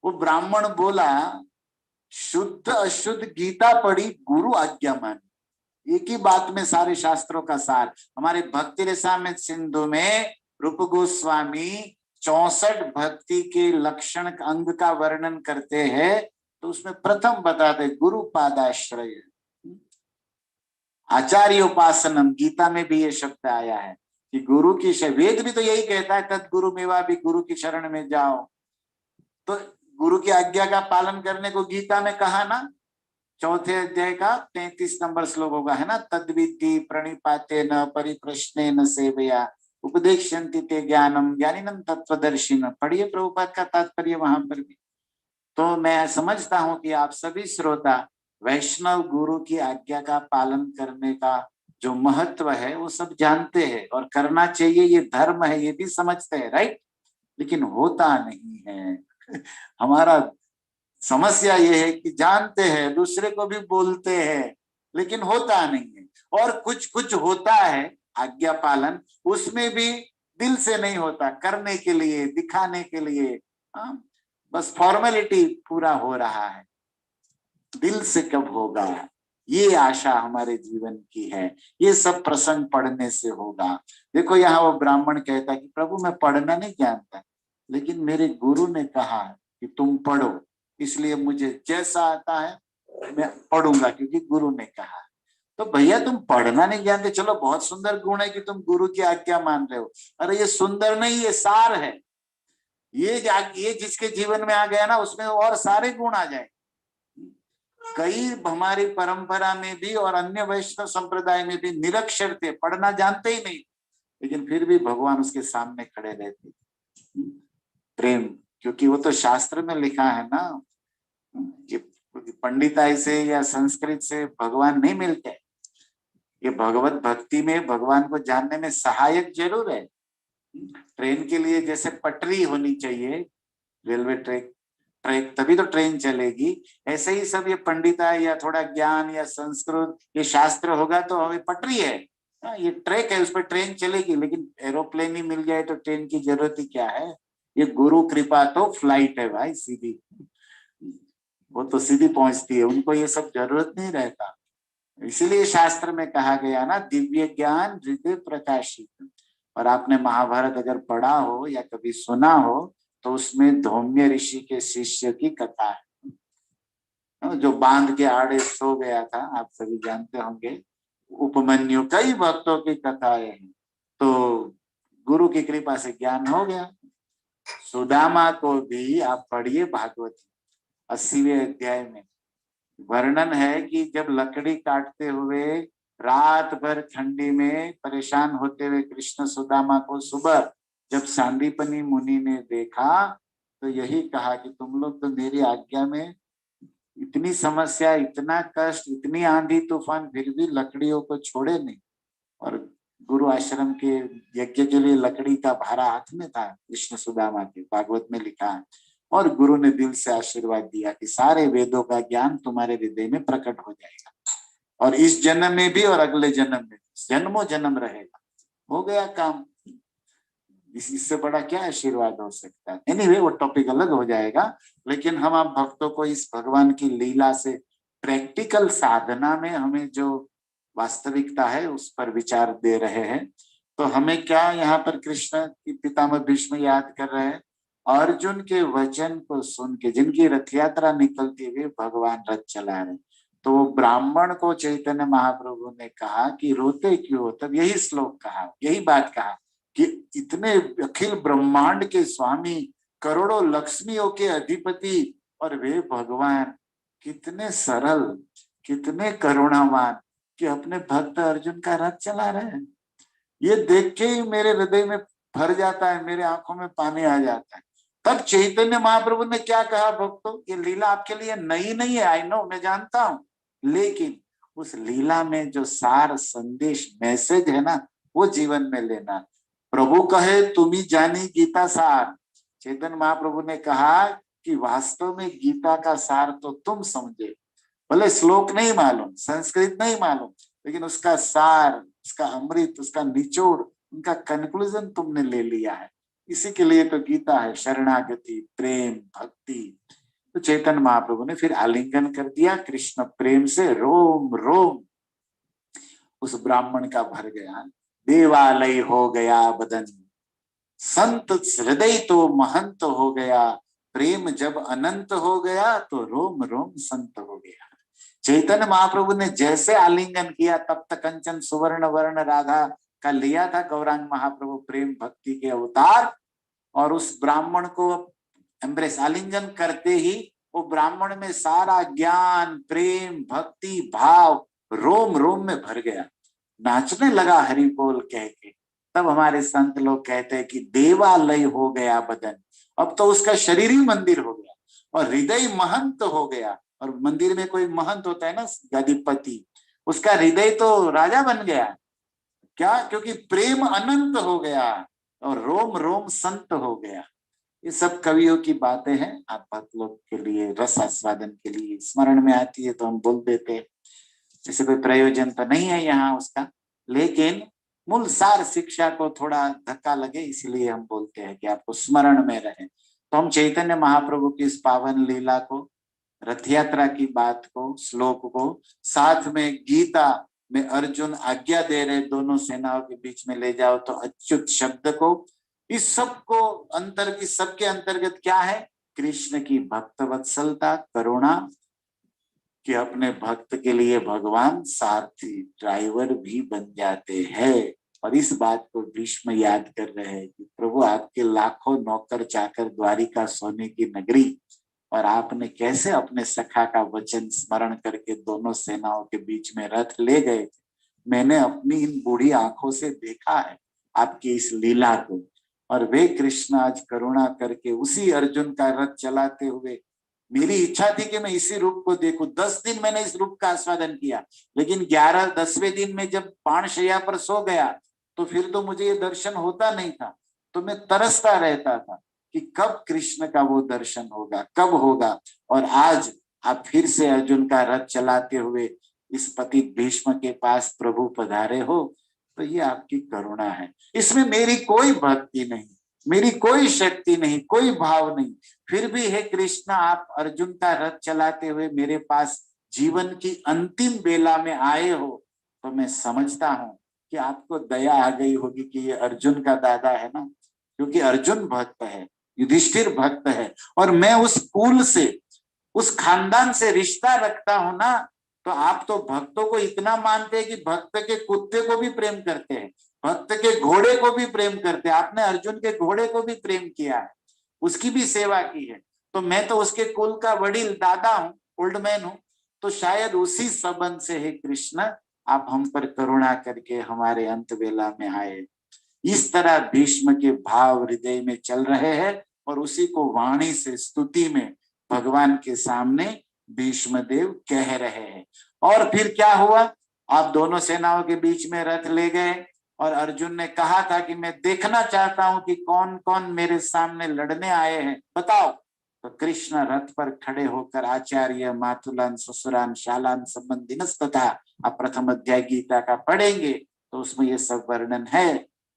A: वो ब्राह्मण बोला शुद्ध अशुद्ध गीता पढ़ी, गुरु आज्ञा मानी, एक ही बात में सारे शास्त्रों का सार। हमारे भक्ति रसामृत सिंधु में रूप गोस्वामी 64 भक्ति के लक्षण अंग का वर्णन करते हैं, तो उसमें प्रथम बताते गुरु पादाश्रय, आचार्योपासनम। गीता में भी ये शब्द आया है कि गुरु की, वेद भी तो यही कहता है तत्गुरु मेवा भी, गुरु की शरण में जाओ। तो गुरु की आज्ञा का पालन करने को गीता में कहा ना, चौथे अध्याय का 33 नंबर श्लोक होगा, है ना, तद्विद्धि प्रणिपाते न परिप्रश्ने न सेवया उपदेक्षन्ति ते ज्ञानम ज्ञानिनम तत्वदर्शिनम। पढ़िए प्रभुपाद का तात्पर्य वहां पर भी। तो मैं समझता हूं कि आप सभी श्रोता वैष्णव गुरु की आज्ञा का पालन करने का जो महत्व है वो सब जानते हैं और करना चाहिए, ये धर्म है, ये भी समझते हैं, राइट। लेकिन होता नहीं है। हमारा समस्या ये है कि जानते हैं, दूसरे को भी बोलते हैं, लेकिन होता नहीं है। और कुछ कुछ होता है आज्ञा पालन, उसमें भी दिल से नहीं होता, करने के लिए, दिखाने के लिए, हाँ, बस फॉर्मेलिटी पूरा हो रहा है। दिल से कब होगा, ये आशा हमारे जीवन की है। ये सब प्रसंग पढ़ने से होगा। देखो यहाँ वो ब्राह्मण कहता है कि प्रभु मैं पढ़ना नहीं जानता, लेकिन मेरे गुरु ने कहा है कि तुम पढ़ो, इसलिए मुझे जैसा आता है मैं पढ़ूंगा, क्योंकि गुरु ने कहा। तो भैया तुम पढ़ना नहीं जानते, चलो बहुत सुंदर गुण है कि तुम गुरु की आज्ञा मान रहे हो। अरे ये सुंदर नहीं, ये सार है। ये जिसके जीवन में आ गया ना, उसमें और सारे गुण आ जाए। कई हमारी परंपरा में भी और अन्य वैष्णव संप्रदाय में भी निरक्षर थे, पढ़ना जानते ही नहीं, लेकिन फिर भी भगवान उसके सामने खड़े रहते। प्रेम, क्योंकि वो तो शास्त्र में लिखा है ना, ये पंडिताई से या संस्कृत से भगवान नहीं मिलते। ये भगवत भक्ति में भगवान को जानने में सहायक जरूर है। ट्रेन के लिए जैसे पटरी होनी चाहिए, रेलवे ट्रैक तभी तो ट्रेन चलेगी, ऐसे ही सब ये पंडिताई या थोड़ा ज्ञान या संस्कृत, ये शास्त्र होगा तो हमें पटरी है, ये ट्रैक है, उस पर ट्रेन चलेगी। लेकिन एरोप्लेन ही मिल जाए तो ट्रेन की जरूरत ही क्या है। ये गुरु कृपा तो फ्लाइट है भाई, सीधी, वो तो सीधी पहुंचती है, उनको ये सब जरूरत नहीं रहता। इसीलिए शास्त्र में कहा गया ना, दिव्य ज्ञान हृदय प्रकाशित। और आपने महाभारत अगर पढ़ा हो या कभी सुना हो तो उसमें धौम्य ऋषि के शिष्य की कथा है, जो बांध के आड़े सो गया था, आप सभी जानते होंगे। उपमन्यु, कई भक्तों की कथाएं हैं। तो गुरु की कृपा से ज्ञान हो गया। सुदामा को भी आप पढ़िए भागवत 80वें अध्याय में वर्णन है कि जब लकड़ी काटते हुए रात भर ठंडी में परेशान होते हुए कृष्ण सुदामा को सुबह जब सांदीपनी मुनि ने देखा तो यही कहा कि तुम लोग तो मेरी आज्ञा में इतनी समस्या, इतना कष्ट, इतनी आंधी तूफान, फिर भी लकड़ियों को छोड़े नहीं। और गुरु आश्रम के यज्ञ के लिए लकड़ी का भारा हाथ में था कृष्ण सुदामा के, भागवत में लिखा है। और गुरु ने दिल से आशीर्वाद दिया कि सारे वेदों का ज्ञान तुम्हारे हृदय में प्रकट हो जाएगा, और इस जन्म में भी और अगले जन्म में, जन्मों जन्म रहेगा। हो गया काम। इससे बड़ा क्या आशीर्वाद हो सकता है। एनीवे, वो टॉपिक अलग हो जाएगा। लेकिन हम आप भक्तों को इस भगवान की लीला से प्रैक्टिकल साधना में हमें जो वास्तविकता है उस पर विचार दे रहे हैं। तो हमें क्या यहाँ पर कृष्ण की पितामह भीष्म याद कर रहे हैं। अर्जुन के वचन को सुन के जिनकी रथ यात्रा निकलती हुई भगवान रथ चला रहे, तो वो ब्राह्मण को चैतन्य महाप्रभु ने कहा कि रोते क्यों। तब यही श्लोक कहा, यही बात कहा कि इतने अखिल ब्रह्मांड के स्वामी, करोड़ों लक्ष्मियों के अधिपति, और वे भगवान कितने सरल, कितने करुणावान कि अपने भक्त अर्जुन का रथ चला रहे हैं। ये देख के ही मेरे हृदय में भर जाता है, मेरे आंखों में पानी आ जाता है। तब चैतन्य महाप्रभु ने क्या कहा, भक्तों ये लीला आपके लिए नई नहीं है, आई नो, मैं जानता हूं, लेकिन उस लीला में जो सार संदेश मैसेज है ना, वो जीवन में लेना। प्रभु कहे तुम्ही जानी गीता सार। चैतन्य महाप्रभु ने कहा कि वास्तव में गीता का सार तो तुम समझे, भले श्लोक नहीं मालूम, संस्कृत नहीं मालूम, लेकिन उसका सार, उसका अमृत, उसका निचोड़, उनका कंक्लूजन तुमने ले लिया है। इसी के लिए तो गीता है, शरणागति, प्रेम, भक्ति। तो चैतन्य महाप्रभु ने फिर आलिंगन कर दिया, कृष्ण प्रेम से रोम रोम उस ब्राह्मण का भर गया। देवालय हो गया बदन, संत हृदय तो महंत हो गया, प्रेम जब अनंत हो गया तो रोम रोम संत हो गया। चैतन्य महाप्रभु ने जैसे आलिंगन किया, तप्त कंचन सुवर्ण वर्ण राधा का लिया था गौरांग महाप्रभु प्रेम भक्ति के अवतार, और उस ब्राह्मण को एम्ब्रेस, आलिंगन करते ही वो ब्राह्मण में सारा ज्ञान, प्रेम, भक्ति भाव रोम रोम में भर गया। नाचने लगा हरि बोल कह के। तब हमारे संत लोग कहते हैं कि देवालय हो गया बदन, अब तो उसका शरीर ही मंदिर हो गया और हृदय महंत हो गया। और मंदिर में कोई महंत होता है ना, गदिपति, उसका हृदय तो राजा बन गया। क्या? क्योंकि प्रेम अनंत हो गया और रोम रोम संत हो गया। ये सब कवियों की बातें हैं, आप भक्त लोग के लिए रस आस्वादन के लिए स्मरण में आती है तो हम बोल देते हैं। जैसे कोई प्रयोजन तो नहीं है यहाँ उसका, लेकिन मूल सार शिक्षा को थोड़ा धक्का लगे इसलिए हम बोलते हैं कि आपको स्मरण में रहे। तो हम चैतन्य महाप्रभु की इस पावन लीला को, रथ यात्रा की बात को, श्लोक को, साथ में गीता में अर्जुन आज्ञा दे रहे दोनों सेनाओं के बीच में ले जाओ तो अच्युत शब्द को, इस सब को अंतर की सबके अंतर्गत क्या है? कृष्ण की भक्त वत्सलता, करुणा, कि अपने भक्त के लिए भगवान सारथी ड्राइवर भी बन जाते हैं। और इस बात को भीष्म याद कर रहे हैं कि प्रभु आपके लाखों नौकर चाकर द्वारिका सोने की नगरी, और आपने कैसे अपने सखा का वचन स्मरण करके दोनों सेनाओं के बीच में रथ ले गए थे। मैंने अपनी इन बूढ़ी आंखों से देखा है आपकी इस लीला को। और वे कृष्ण आज करुणा करके उसी अर्जुन का रथ चलाते हुए, मेरी इच्छा थी कि मैं इसी रूप को देखूं। 10 दिन मैंने इस रूप का आस्वादन किया, लेकिन 10वें दिन में जब बाणशैया पर सो गया तो फिर तो मुझे ये दर्शन होता नहीं था। तो मैं तरसता रहता था कि कब कृष्ण का वो दर्शन होगा, कब होगा। और आज आप फिर से अर्जुन का रथ चलाते हुए इस पतित भीष्म के पास प्रभु पधारे हो, तो ये आपकी करुणा है। इसमें मेरी कोई भक्ति नहीं, मेरी कोई शक्ति नहीं, कोई भाव नहीं, फिर भी हे कृष्ण आप अर्जुन का रथ चलाते हुए मेरे पास जीवन की अंतिम बेला में आए हो, तो मैं समझता हूं कि आपको दया आ गई होगी कि ये अर्जुन का दादा है ना, क्योंकि अर्जुन भक्त है, युधिष्ठिर भक्त है, और मैं उस कुल से, उस खानदान से रिश्ता रखता हूं ना। तो आप तो भक्तों को इतना मानते हैं कि भक्त के कुत्ते को भी प्रेम करते हैं, भक्त के घोड़े को भी प्रेम करते हैं। आपने अर्जुन के घोड़े को भी प्रेम किया है, उसकी भी सेवा की है। तो मैं तो उसके कुल का वडील दादा हूँ, ओल्ड मैन हूँ। तो शायद उसी संबंध से हे कृष्ण आप हम पर करुणा करके हमारे अंत वेला में आए। इस तरह भीष्म के भाव हृदय में चल रहे हैं और उसी को वाणी से स्तुति में भगवान के सामने भीष्म देव कह रहे हैं। और फिर क्या हुआ? आप दोनों सेनाओं के बीच में रथ ले गए और अर्जुन ने कहा था कि मैं देखना चाहता हूं कि कौन कौन मेरे सामने लड़ने आए हैं, बताओ। तो कृष्ण रथ पर खड़े होकर आचार्य मातुलान ससुरान शालान संबंधिनस तथा आप प्रथम अध्याय गीता का पढ़ेंगे तो उसमें ये सब वर्णन है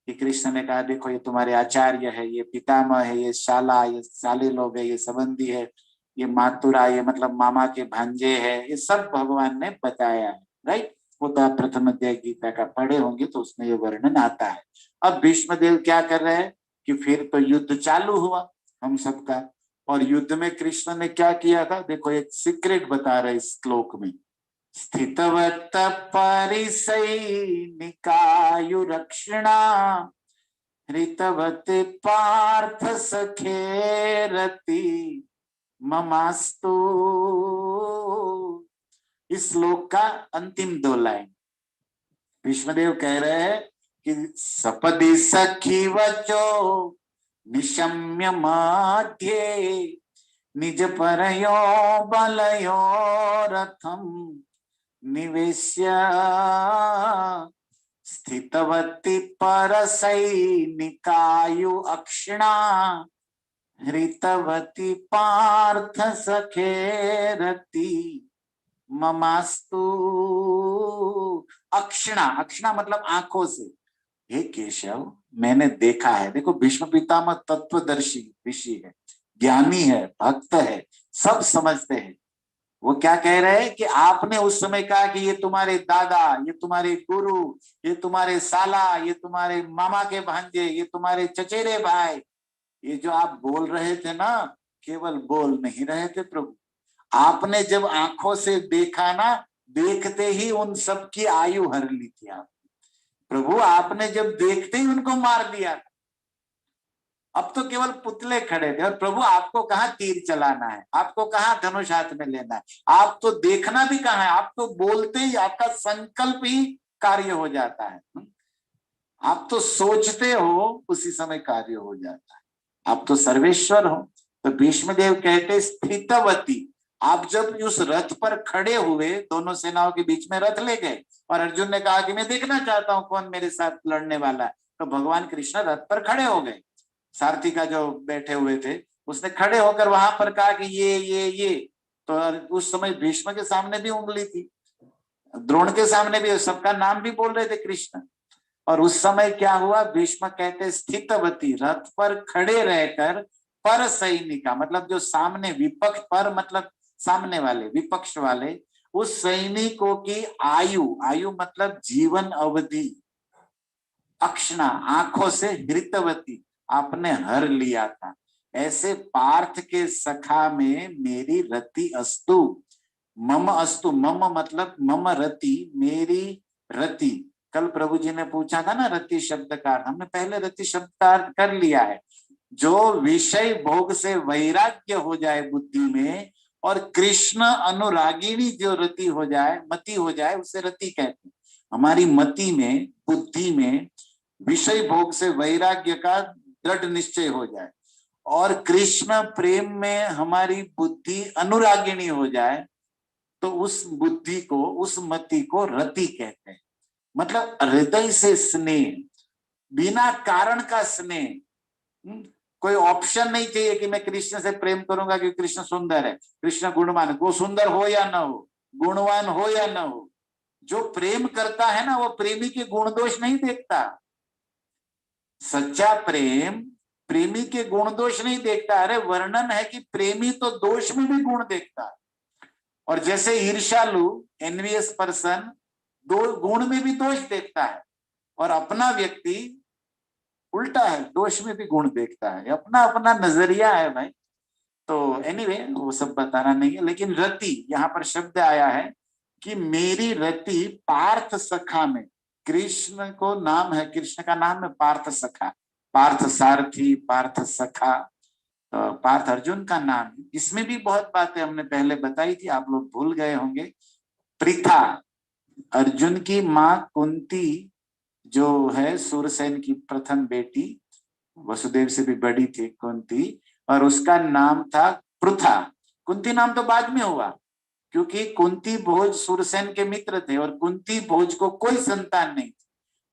A: कि कृष्ण ने कहा देखो ये तुम्हारे आचार्य है, ये पितामह है, ये शाला, ये साले लोग है, ये संबंधी है, ये मातुरा, ये मतलब मामा के भांजे है, ये सब भगवान ने बताया है। राइट? वो तो आप प्रथम अध्याय गीता का पढ़े होंगे तो उसमें ये वर्णन आता है। अब भीष्मदेव क्या कर रहे हैं कि फिर तो युद्ध चालू हुआ हम सबका। और युद्ध में कृष्ण ने क्या किया था, देखो एक सीक्रेट बता रहे इस श्लोक में। स्थितवत परिसैनिकायुरक्षिणा ऋतवत पार्थ सखेरति ममास्तु। इस श्लोक का अंतिम 2 लाइन भीष्मदेव कह रहे हैं कि सपदि सखी वचो निशम्य माध्ये निज परयो बलयो रथम निवेश्य स्थितवती परसैनिकायु अक्षिणा हृतवती पार्थ सखेरति ममास्तु। अक्षिणा, अक्षिणा मतलब आंखों से। हे केशव मैंने देखा है। देखो भीष्म पितामह तत्वदर्शी ऋषि है, ज्ञानी है, भक्त है, सब समझते हैं। वो क्या कह रहे हैं कि आपने उस समय कहा कि ये तुम्हारे दादा, ये तुम्हारे गुरु, ये तुम्हारे साला, ये तुम्हारे मामा के भांजे, ये तुम्हारे चचेरे भाई, ये जो आप बोल रहे थे ना, केवल बोल नहीं रहे थे प्रभु। आपने जब आंखों से देखा ना, देखते ही उन सब की आयु हर ली थी आप प्रभु। आपने जब देखते ही उनको मार दिया था। अब तो केवल पुतले खड़े थे और प्रभु आपको कहाँ तीर चलाना है, आपको कहाँ धनुष हाथ में लेना है, आप तो देखना भी कहाँ है, आप तो बोलते ही आपका संकल्प ही कार्य हो जाता है। आप तो सोचते हो उसी समय कार्य हो जाता है, आप तो सर्वेश्वर हो। तो भीष्मदेव कहते स्थितवती, आप जब उस रथ पर खड़े हुए, दोनों सेनाओं के बीच में रथ ले गए और अर्जुन ने कहा कि मैं देखना चाहता हूं कौन मेरे साथ लड़ने वाला है, तो भगवान कृष्ण रथ पर खड़े हो गए। सारथी का जो बैठे हुए थे उसने खड़े होकर वहां पर कहा कि ये। तो उस समय भीष्म के सामने भी उंगली थी, द्रोण के सामने भी, सबका नाम भी बोल रहे थे कृष्ण। और उस समय क्या हुआ, भीष्म कहते स्थितवती, रथ पर खड़े रहकर पर सैनिका, मतलब जो सामने विपक्ष, पर मतलब सामने वाले, विपक्ष वाले, उस सैनिकों की आयु, आयु मतलब जीवन अवधि, अक्षणा आंखों से हृतवती, आपने हर लिया था। ऐसे पार्थ के सखा में मेरी रति अस्तु, मम अस्तु, मम मतलब मम रति, मेरी रति। कल प्रभु जी ने पूछा था ना रति शब्द का अर्थ, हमने पहले रति शब्द का अर्थ कर लिया है। जो विषय भोग से वैराग्य हो जाए बुद्धि में, और कृष्ण अनुरागिणी जो रति हो जाए, मति हो जाए, उसे रति कहते हैं। हमारी मति में, बुद्धि में विषय भोग से वैराग्य का दृढ़ निश्चय हो जाए, और कृष्ण प्रेम में हमारी बुद्धि अनुरागिणी हो जाए, तो उस बुद्धि को, उस मति को रति कहते हैं। मतलब हृदय से स्नेह, बिना कारण का स्नेह। कोई ऑप्शन नहीं चाहिए कि मैं कृष्ण से प्रेम करूंगा क्योंकि कृष्ण सुंदर है, कृष्ण गुणवान है, वो सुंदर हो या ना हो, गुणवान हो या ना हो। जो प्रेम करता है ना, वो प्रेमी के गुण दोष नहीं देखता। सच्चा प्रेम प्रेमी के गुण दोष नहीं देखता। अरे वर्णन है कि प्रेमी तो दोष में भी गुण देखता है। और जैसे ईर्ष्यालु, एनवियस पर्सन, दो गुण में भी दोष देखता है, और अपना व्यक्ति उल्टा है, दोष में भी गुण देखता है। अपना अपना नजरिया है भाई। तो एनीवे वो सब बताना नहीं है, लेकिन रति यहाँ पर शब्द आया है कि मेरी रति पार्थ सखा में, कृष्ण को नाम है, कृष्ण का नाम है पार्थ सखा, पार्थ सारथी, पार्थ सखा, तो पार्थ अर्जुन का नाम है। इसमें भी बहुत बातें हमने पहले बताई थी, आप लोग भूल गए होंगे। पृथा, अर्जुन की माँ कुंती जो है सूरसेन की प्रथम बेटी, वसुदेव से भी बड़ी थी कुंती, और उसका नाम था पृथा। कुंती नाम तो बाद में हुआ, क्योंकि कुंती भोज सूरसेन के मित्र थे और कुंती भोज को कोई संतान नहीं थी।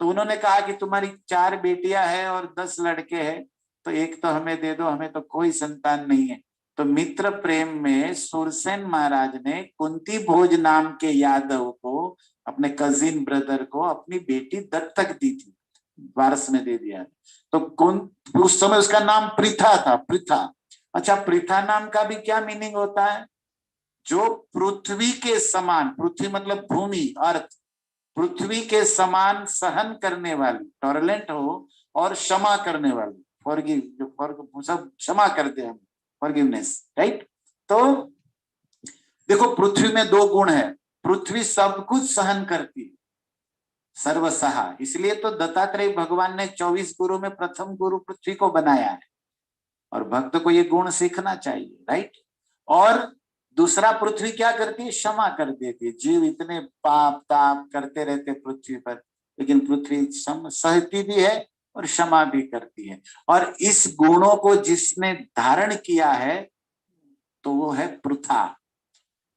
A: तो उन्होंने कहा कि तुम्हारी 4 बेटियां हैं और 10 लड़के हैं, तो एक तो हमें दे दो, हमें तो कोई संतान नहीं है। तो मित्र प्रेम में सूरसेन महाराज ने कुंती भोज नाम के यादव को, अपने कजिन ब्रदर को, अपनी बेटी दत्तक दी थी, वारस में दे दिया। तो उस समय उसका नाम पृथा था, पृथा। अच्छा, पृथा नाम का भी क्या मीनिंग होता है? जो पृथ्वी के समान, पृथ्वी मतलब भूमि, अर्थ, पृथ्वी के समान सहन करने वाली, टॉलरेंट हो, और क्षमा करने वाली, फॉरगिव, जो सब क्षमा करते हैं, फॉरगिवनेस, राइट। तो देखो पृथ्वी में 2 गुण है, पृथ्वी सब कुछ सहन करती है, सर्वसहा। इसलिए तो दत्तात्रेय भगवान ने 24 गुरु में प्रथम गुरु पृथ्वी को बनाया है, और भक्त को ये गुण सीखना चाहिए, राइट। और दूसरा, पृथ्वी क्या करती है? क्षमा कर देती है। जीव इतने पाप ताप करते रहते पृथ्वी पर, लेकिन पृथ्वी सहती भी है और क्षमा भी करती है। और इस गुणों को जिसने धारण किया है तो वो है पृथा।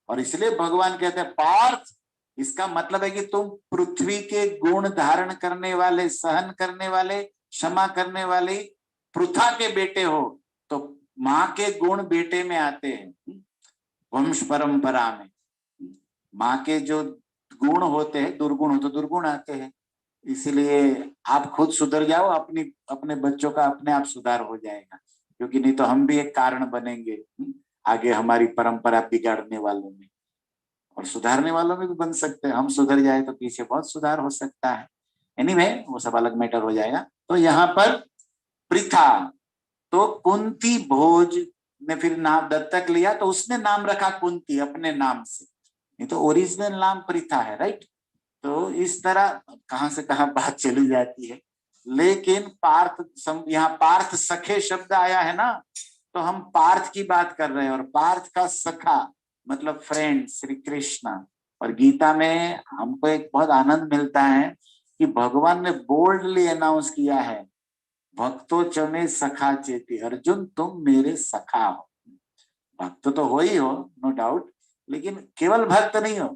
A: और इसलिए भगवान कहते हैं पार्थ, इसका मतलब है कि तुम पृथ्वी के गुण धारण करने वाले, सहन करने वाले, क्षमा करने वाले पृथा के बेटे हो। तो माँ के गुण बेटे में आते हैं, वंश परंपरा में। माँ के जो गुण होते हैं, दुर्गुण हो तो दुर्गुण आते हैं। इसलिए आप खुद सुधर जाओ, अपने बच्चों का अपने आप सुधार हो जाएगा, क्योंकि नहीं तो हम भी एक कारण बनेंगे आगे हमारी परंपरा बिगाड़ने वालों में, और सुधारने वालों में भी बन सकते हैं। हम सुधर जाए तो पीछे बहुत सुधार हो सकता है। एनीवे वो सब अलग मैटर हो जाएगा। तो यहाँ पर पृथा, तो कुंती भोज ने फिर नाम दत्तक लिया, तो उसने नाम रखा कुंती अपने नाम से, नहीं तो ओरिजिनल नाम पृथा है, राइट। तो इस तरह कहां से कहां बात चली जाती है। लेकिन पार्थ, यहाँ पार्थ सखे शब्द आया है ना, तो हम पार्थ की बात कर रहे हैं, और पार्थ का सखा मतलब फ्रेंड श्री कृष्ण। और गीता में हमको एक बहुत आनंद मिलता है कि भगवान ने बोल्डली अनाउंस किया है, भक्तो चमे सखा चेती, अर्जुन तुम मेरे सखा हो। भक्त तो हो ही हो, नो डाउट, लेकिन केवल भक्त नहीं हो,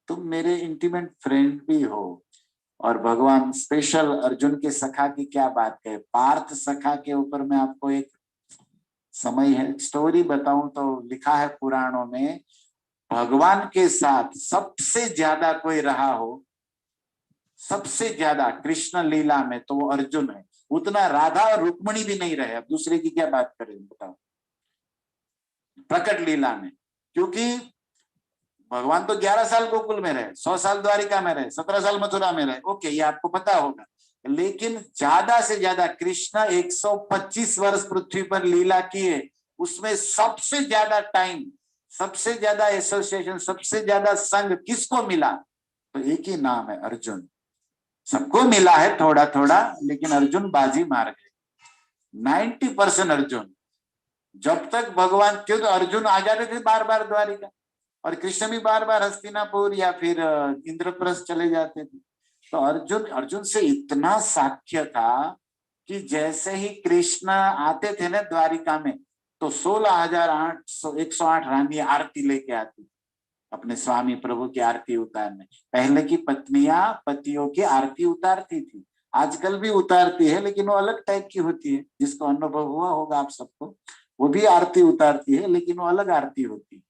A: तुम मेरे इंटीमेट फ्रेंड भी हो। और भगवान स्पेशल अर्जुन के सखा की क्या बात कहे, पार्थ सखा के ऊपर मैं आपको एक समय है स्टोरी बताऊं तो लिखा है पुराणों में, भगवान के साथ सबसे ज्यादा कोई रहा हो, सबसे ज्यादा कृष्ण लीला में, तो वो अर्जुन है। उतना राधा और रुक्मणी भी नहीं रहे, अब दूसरे की क्या बात करें बताओ, प्रकट लीला में। क्योंकि भगवान तो 11 साल गोकुल में रहे, 100 साल द्वारिका में रहे, 17 साल मथुरा में रहे, ओके ये आपको पता होगा। लेकिन ज्यादा से ज्यादा कृष्ण 125 वर्ष पृथ्वी पर लीला किए, उसमें सबसे ज्यादा टाइम, सबसे ज्यादा एसोसिएशन, सबसे ज्यादा संग किसको मिला, तो एक ही नाम है, अर्जुन। सबको मिला है थोड़ा थोड़ा, लेकिन अर्जुन बाजी मार गए, 90% अर्जुन। जब तक भगवान, क्योंकि अर्जुन आ जाते थे बार बार द्वारिका, और कृष्ण भी बार बार हस्तिनापुर या फिर इंद्रप्रस्थ चले जाते थे। तो अर्जुन अर्जुन से इतना साख्य था कि जैसे ही कृष्ण आते थे ना द्वारिका में, तो 16,108 रानी आरती लेके आती, अपने स्वामी प्रभु की आरती उतारने। पहले की पत्नियां पतियों की आरती उतारती थी, आजकल भी उतारती है, लेकिन वो अलग टाइप की होती है, जिसको अनुभव हुआ होगा आप सबको, वो भी आरती उतारती है, लेकिन वो अलग आरती होती है।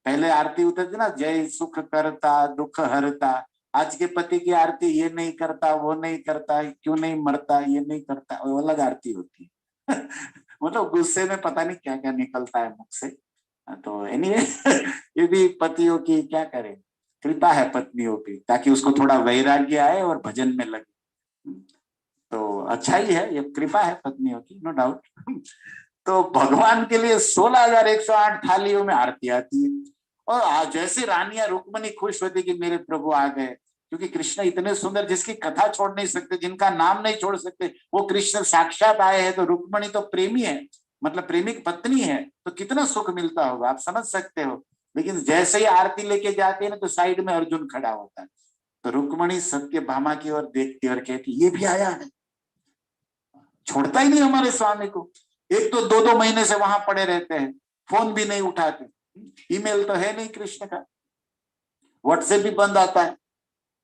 A: पहले आरती उतरती ना, जय सुख करता दुख हरता, आज के पति की आरती, ये नहीं करता वो नहीं करता, क्यों नहीं मरता, ये नहीं करता, वो अलग आरती होती है। मतलब गुस्से में पता नहीं क्या क्या निकलता है मुख से। तो एनीवे ये भी पतियों की क्या करें, कृपा है पत्नियों की, ताकि उसको थोड़ा वैराग्य आए और भजन में लगे। तो अच्छा ही है, ये कृपा है पत्नियों की, नो डाउट। तो भगवान के लिए 16,108 थालियों में आरती आती है, और जैसे रानियां रुक्मणी खुश होती कि मेरे प्रभु आ गए, क्योंकि कृष्ण इतने सुंदर, जिसकी कथा छोड़ नहीं सकते, जिनका नाम नहीं छोड़ सकते, वो कृष्ण साक्षात आए हैं। तो रुक्मणी तो प्रेमी है, मतलब प्रेमिक पत्नी है, तो कितना सुख मिलता होगा आप समझ सकते हो। लेकिन जैसे ही आरती लेके जाते हैं ना, तो साइड में अर्जुन खड़ा होता है, तो रुक्मणी सत्यभामा की ओर देखती और कहती, ये भी आया है, छोड़ता ही नहीं हमारे स्वामी को। एक तो 2-2 महीने से वहां पड़े रहते हैं, फोन भी नहीं उठाते, ईमेल तो है नहीं कृष्ण का, व्हाट्सएप भी बंद आता है,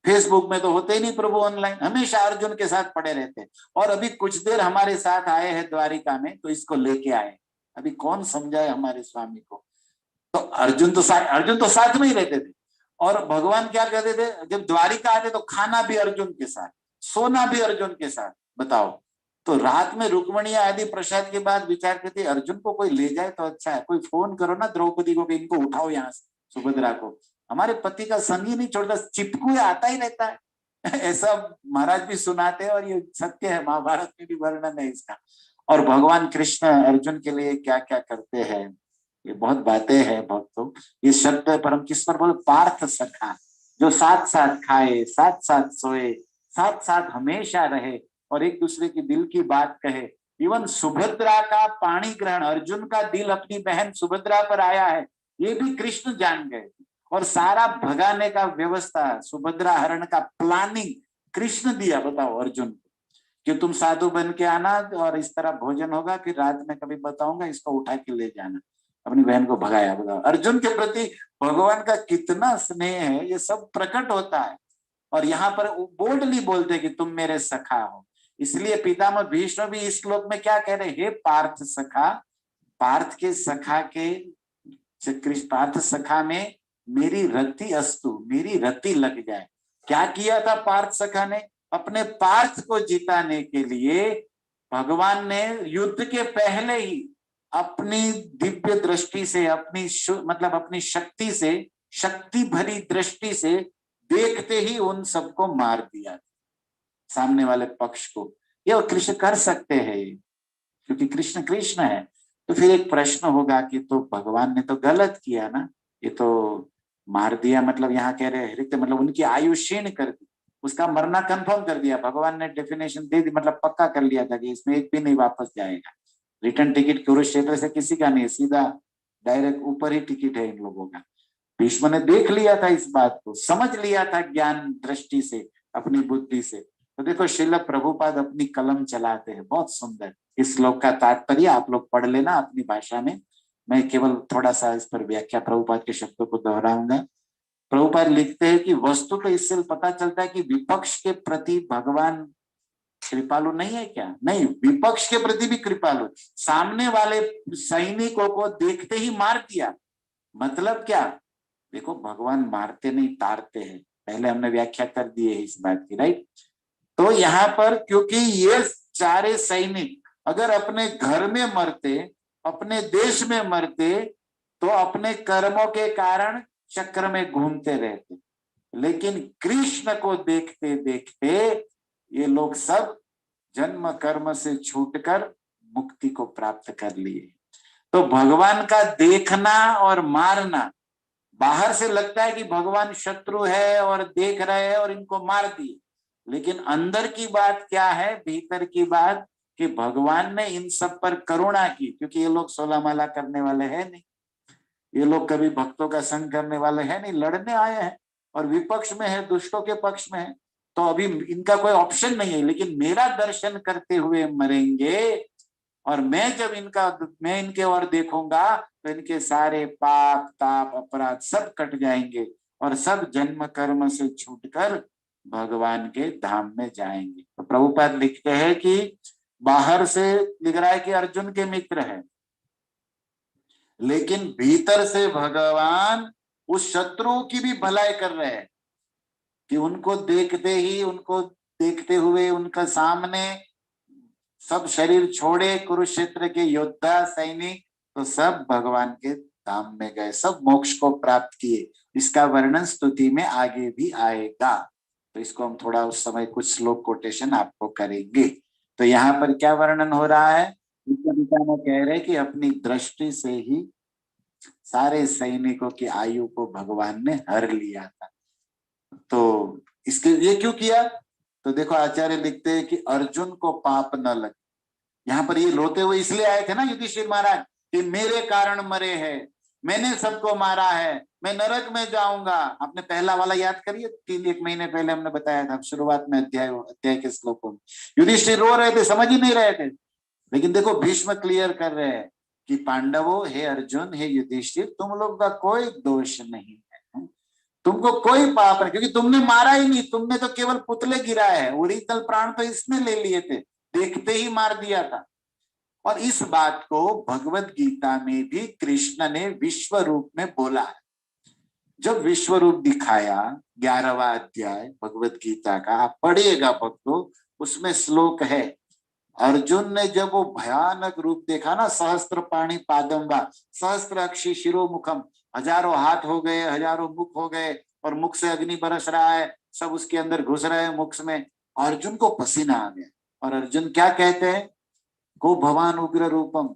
A: फेसबुक में तो होते ही नहीं प्रभु ऑनलाइन, हमेशा अर्जुन के साथ पड़े रहते हैं। और अभी कुछ देर हमारे साथ आए हैं द्वारिका में, तो इसको लेके आए। अभी कौन समझाए हमारे स्वामी को। तो अर्जुन तो साथ में ही रहते थे। और भगवान क्या कहते थे, जब द्वारिका आते तो खाना भी अर्जुन के साथ, सोना भी अर्जुन के साथ, बताओ। तो रात में रुक्मणी आदि प्रसाद के बाद विचार करती, अर्जुन को कोई ले जाए तो अच्छा है, कोई फोन करो ना द्रौपदी को कि इनको उठाओ यहाँ से, सुभद्रा को, हमारे पति का संग ही नहीं छोड़ता, चिपकू आता ही रहता है। ऐसा महाराज भी सुनाते हैं, और ये सत्य है, महाभारत में भी वर्णन है इसका। और भगवान कृष्ण अर्जुन के लिए क्या क्या करते हैं, ये बहुत बातें हैं भक्तों। ये शब्द पर हम किस पर बोले, पार्थ सखा, जो साथ साथ खाए, साथ साथ सोए, साथ साथ हमेशा रहे, और एक दूसरे की दिल की बात कहे। इवन सुभद्रा का पाणी ग्रहण, अर्जुन का दिल अपनी बहन सुभद्रा पर आया है, ये भी कृष्ण जान गए। और सारा भगाने का व्यवस्था, सुभद्रा हरण का प्लानिंग कृष्ण दिया, बताओ अर्जुन को, कि तुम साधु बन के आना, और इस तरह भोजन होगा, फिर रात में कभी बताऊंगा, इसको उठा के ले जाना। अपनी बहन को भगाया, बताओ अर्जुन के प्रति भगवान का कितना स्नेह है, ये सब प्रकट होता है। और यहाँ पर बोल्डली बोलते हैं कि तुम मेरे सखा हो। इसलिए पितामह भीष्म भी इस श्लोक में क्या कह रहे, हे पार्थ सखा, पार्थ के सखा के, पार्थ सखा में मेरी रति अस्तु, मेरी रति लग जाए। क्या किया था पार्थ सखा ने, अपने पार्थ को जिताने के लिए भगवान ने युद्ध के पहले ही अपनी दिव्य दृष्टि से, अपनी मतलब अपनी शक्ति से, शक्ति भरी दृष्टि से देखते ही उन सबको मार दिया, सामने वाले पक्ष को। ये कृष्ण कर सकते हैं, क्योंकि कृष्ण कृष्ण है। तो फिर एक प्रश्न होगा कि तो भगवान ने तो गलत किया ना, ये तो मार दिया, मतलब यहाँ कह रहे हृत, मतलब उनकी आयु क्षीण कर दी, उसका मरना कंफर्म कर दिया भगवान ने, डेफिनेशन दे दी, मतलब पक्का कर लिया था कि इसमें एक भी नहीं वापस जाएगा। रिटर्न टिकट कुरुक्षेत्र से किसी का नहीं, सीधा डायरेक्ट ऊपर ही टिकट है इन लोगों का। भीष्म ने देख लिया था इस बात को, समझ लिया था ज्ञान दृष्टि से, अपनी बुद्धि से। तो देखो श्रील प्रभुपाद अपनी कलम चलाते हैं, बहुत सुंदर। इस श्लोक का तात्पर्य आप लोग पढ़ लेना अपनी भाषा में, मैं केवल थोड़ा सा इस पर व्याख्या प्रभुपाद के शब्दों को दोहराऊंगा। प्रभुपाद लिखते हैं कि वस्तु तो इससे पता चलता है कि विपक्ष के प्रति भगवान कृपालु नहीं है क्या? नहीं, विपक्ष के प्रति भी कृपालु। सामने वाले सैनिकों को देखते ही मार दिया, मतलब क्या? देखो भगवान मारते नहीं, तारते हैं, पहले हमने व्याख्या कर दी है इस बात की, राइट। तो यहाँ पर क्योंकि ये सारे सैनिक अगर अपने घर में मरते, अपने देश में मरते, तो अपने कर्मों के कारण चक्र में घूमते रहते, लेकिन कृष्ण को देखते देखते ये लोग सब जन्म कर्म से छूटकर मुक्ति को प्राप्त कर लिए। तो भगवान का देखना और मारना, बाहर से लगता है कि भगवान शत्रु है और देख रहे हैं और इनको मार दिए, लेकिन अंदर की बात क्या है, भीतर की बात, कि भगवान ने इन सब पर करुणा की, क्योंकि ये लोग 16 माला करने वाले हैं नहीं, ये लोग कभी भक्तों का संग करने वाले हैं नहीं, लड़ने आए हैं और विपक्ष में है, दुष्टों के पक्ष में है, तो अभी इनका कोई ऑप्शन नहीं है, लेकिन मेरा दर्शन करते हुए मरेंगे और मैं इनके ओर देखूंगा तो इनके सारे पाप ताप अपराध सब कट जाएंगे और सब जन्म कर्म से छूटकर भगवान के धाम में जाएंगे। तो प्रभुपाद लिखते हैं कि बाहर से लिख रहा है कि अर्जुन के मित्र है, लेकिन भीतर से भगवान उस शत्रुओं की भी भलाई कर रहे हैं, कि उनको देखते हुए उनका सामने सब शरीर छोड़े कुरुक्षेत्र के योद्धा सैनिक, तो सब भगवान के धाम में गए, सब मोक्ष को प्राप्त किए। इसका वर्णन स्तुति में आगे भी आएगा, तो इसको हम थोड़ा उस समय कुछ श्लोक कोटेशन आपको करेंगे। तो यहाँ पर क्या वर्णन हो रहा है, पिता में कह रहे कि अपनी दृष्टि से ही सारे सैनिकों की आयु को भगवान ने हर लिया था। तो इसके ये क्यों किया? तो देखो आचार्य लिखते हैं कि अर्जुन को पाप न लगे। यहाँ पर ये रोते हुए इसलिए आए थे ना युधिष्ठिर महाराज, कि मेरे कारण मरे हैं, मैंने सबको मारा है, मैं नरक में जाऊंगा। आपने पहला वाला याद करिए, 1 महीने पहले हमने बताया था शुरुआत में अध्याय के श्लोकों में। युधिष्ठिर रो रहे थे, समझ ही नहीं रहे थे, लेकिन देखो भीष्म क्लियर कर रहे हैं कि पांडवों, हे अर्जुन, हे युधिष्ठिर, तुम लोग का कोई दोष नहीं है, तुमको कोई पाप नहीं, क्योंकि तुमने मारा ही नहीं, तुमने तो केवल पुतले गिराए हैं, ओरिजिनल प्राण तो इसने ले लिए थे, देखते ही मार दिया था। और इस बात को भगवत गीता में भी कृष्ण ने विश्व रूप में बोला है। जब विश्व रूप दिखाया 11वां अध्याय भगवत गीता का, आप पढ़िएगा भक्तों, उसमें श्लोक है, अर्जुन ने जब वो भयानक रूप देखा ना, सहस्त्र पाणी पादम्बा, सहस्त्र अक्षी शिरोमुखम, हजारों हाथ हो गए, हजारों मुख हो गए और मुख से अग्नि बरस रहा है, सब उसके अंदर घुस रहे हैं मुख में, अर्जुन को पसीना आ गया। और अर्जुन क्या कहते हैं, को भगवान उग्र रूपम,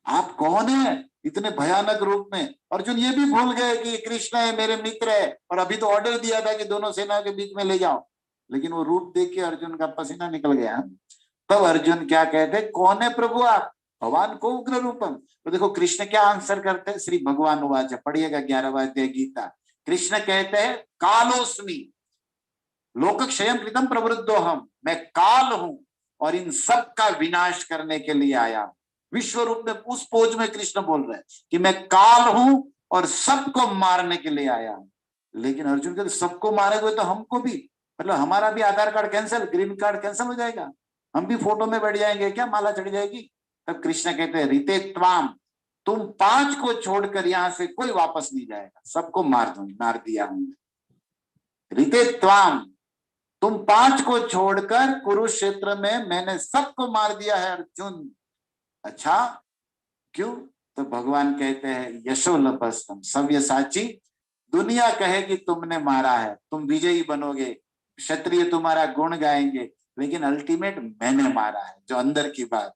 A: आप कौन है इतने भयानक रूप में? अर्जुन ये भी भूल गए कि कृष्ण है, मेरे मित्र है, और अभी तो ऑर्डर दिया था कि दोनों सेनाओं के बीच में ले जाओ, लेकिन वो रूप देख के अर्जुन का पसीना निकल गया। तब अर्जुन क्या कहते, कौन है प्रभु आप? भगवान को उग्र रूपम। तो देखो कृष्ण क्या आंसर करते हैं, श्री भगवान उवाच, पढ़िएगा 11वां अध्याय गीता। कृष्ण कहते हैं, कालोस्मि लोकक्षयम कृतम प्रवृद्धो हम, मैं काल हूं और इन सब का विनाश करने के लिए आया। विश्व रूप में उस पोज में कृष्ण बोल रहे हैं कि मैं काल हूं और सबको मारने के लिए आया हूं। लेकिन अर्जुन कहते सबको मारेंगे तो हमको भी, मतलब हमारा भी Aadhaar card cancel, green card cancel हो जाएगा, हम भी फोटो में बैठ जाएंगे क्या, माला चढ़ जाएगी? तब कृष्ण कहते हैं, रीते त्वाम, तुम 5 को छोड़कर यहां से कोई वापस नहीं जाएगा, सबको मार दिया हूं। रीते त्वाम, तुम 5 को छोड़कर कुरुक्षेत्र में मैंने सबको मार दिया है अर्जुन। अच्छा क्यों? तो भगवान कहते हैं, यशो लभस्तम सव्यसाची, दुनिया कहे कि तुमने मारा है, तुम विजयी बनोगे, क्षत्रिय तुम्हारा गुण गाएंगे, लेकिन अल्टीमेट मैंने मारा है, जो अंदर की बात।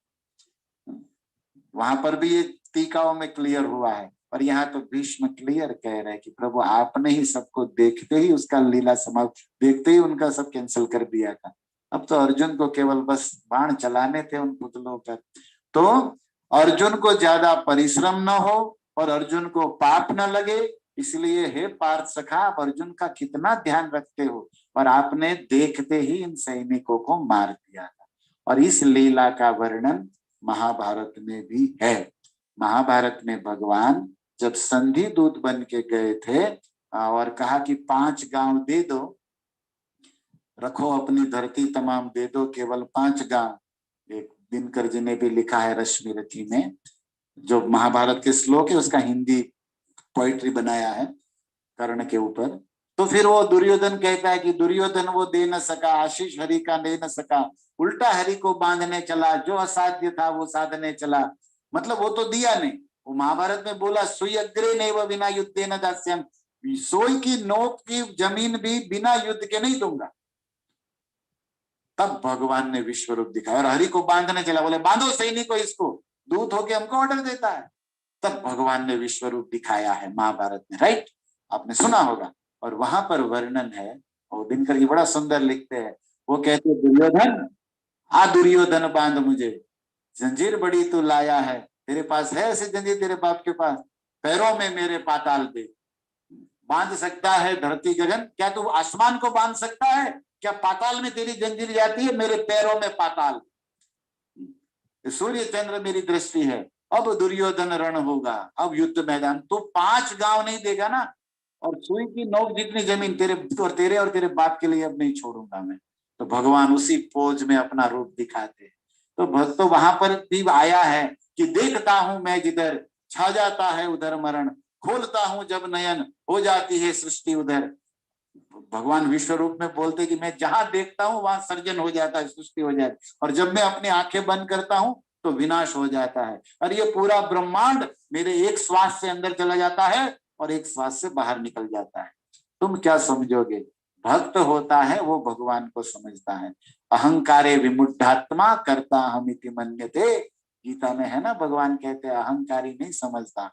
A: वहां पर भी ये टीकाओं में क्लियर हुआ है, और यहाँ तो भीष्म क्लियर कह रहे हैं कि प्रभु आपने ही सबको देखते ही उसका लीला समाप्त, देखते ही उनका सब कैंसिल कर दिया था। अब तो अर्जुन को केवल बस बाण चलाने थे उन पुतलों पर। तो अर्जुन को ज्यादा परिश्रम न हो और अर्जुन को पाप न लगे, इसलिए हे पार्थ सखा, आप अर्जुन का कितना ध्यान रखते हो, और आपने देखते ही इन सैनिकों को मार दिया था। और इस लीला का वर्णन महाभारत में भी है। महाभारत में भगवान जब संधि दूत बन के गए थे और कहा कि 5 गांव दे दो, रखो अपनी धरती तमाम दे दो, केवल 5 गांव। एक दिनकर जी ने भी लिखा है रश्मि रथी में, जो महाभारत के श्लोक है उसका हिंदी पोइट्री बनाया है कर्ण के ऊपर। तो फिर वो दुर्योधन कहता है कि दुर्योधन वो दे न सका, आशीष हरि का दे न सका, उल्टा हरि को बांधने चला, जो असाध्य था वो साधने चला। मतलब वो तो दिया नहीं, वो महाभारत में बोला सुयग्रे नैव विना युद्धे न दास्यम, सोई की नोक की जमीन भी बिना युद्ध के नहीं दूंगा। तब भगवान ने विश्व रूप दिखाया और हरि को बांधने चला, बोले बांधो सैनिक को, इसको दूत होके हमको ऑर्डर देता है। तब भगवान ने विश्व रूप दिखाया है महाभारत में, राइट? आपने सुना होगा। और वहां पर वर्णन है, और दिनकर जी बड़ा सुंदर लिखते हैं। वो कहते दुर्योधन, आ दुर्योधन बांध मुझे, जंजीर बड़ी तू लाया है, तेरे पास है ऐसी जंजीर तेरे बाप के पास, पैरों में मेरे पाताल दे। बांध सकता है धरती गगन, क्या तू आसमान को बांध सकता है? क्या पाताल में तेरी जंजीर जाती है? मेरे पैरों में पाताल। सूर्य चंद्र मेरी दृष्टि है। अब दुर्योधन रण होगा, अब युद्ध मैदान। तो 5 गांव नहीं देगा ना, और सुई की नोक जितनी जमीन तेरे और तेरे बाप के लिए अब नहीं छोड़ूंगा मैं। तो भगवान उसी पोज में अपना रूप दिखाते। तो भक्तों वहां पर भी आया है कि देखता हूं मैं जिधर, छा जाता है उधर मरण, खोलता हूं जब नयन, हो जाती है सृष्टि उधर। भगवान विश्व रूप में बोलते कि मैं जहां देखता हूं वहां सर्जन हो जाता है, सृष्टि हो जाती है, और जब मैं अपनी आंखें बंद करता हूं तो विनाश हो जाता है। और ये पूरा ब्रह्मांड मेरे एक श्वास से अंदर चला जाता है और एक श्वास से बाहर निकल जाता है। तुम क्या समझोगे? भक्त होता है वो भगवान को समझता है। अहंकारे विमुढ़ात्मा कर्ता हमिति मन्यते, गीता में है ना, भगवान कहते हैं अहंकारी नहीं समझता,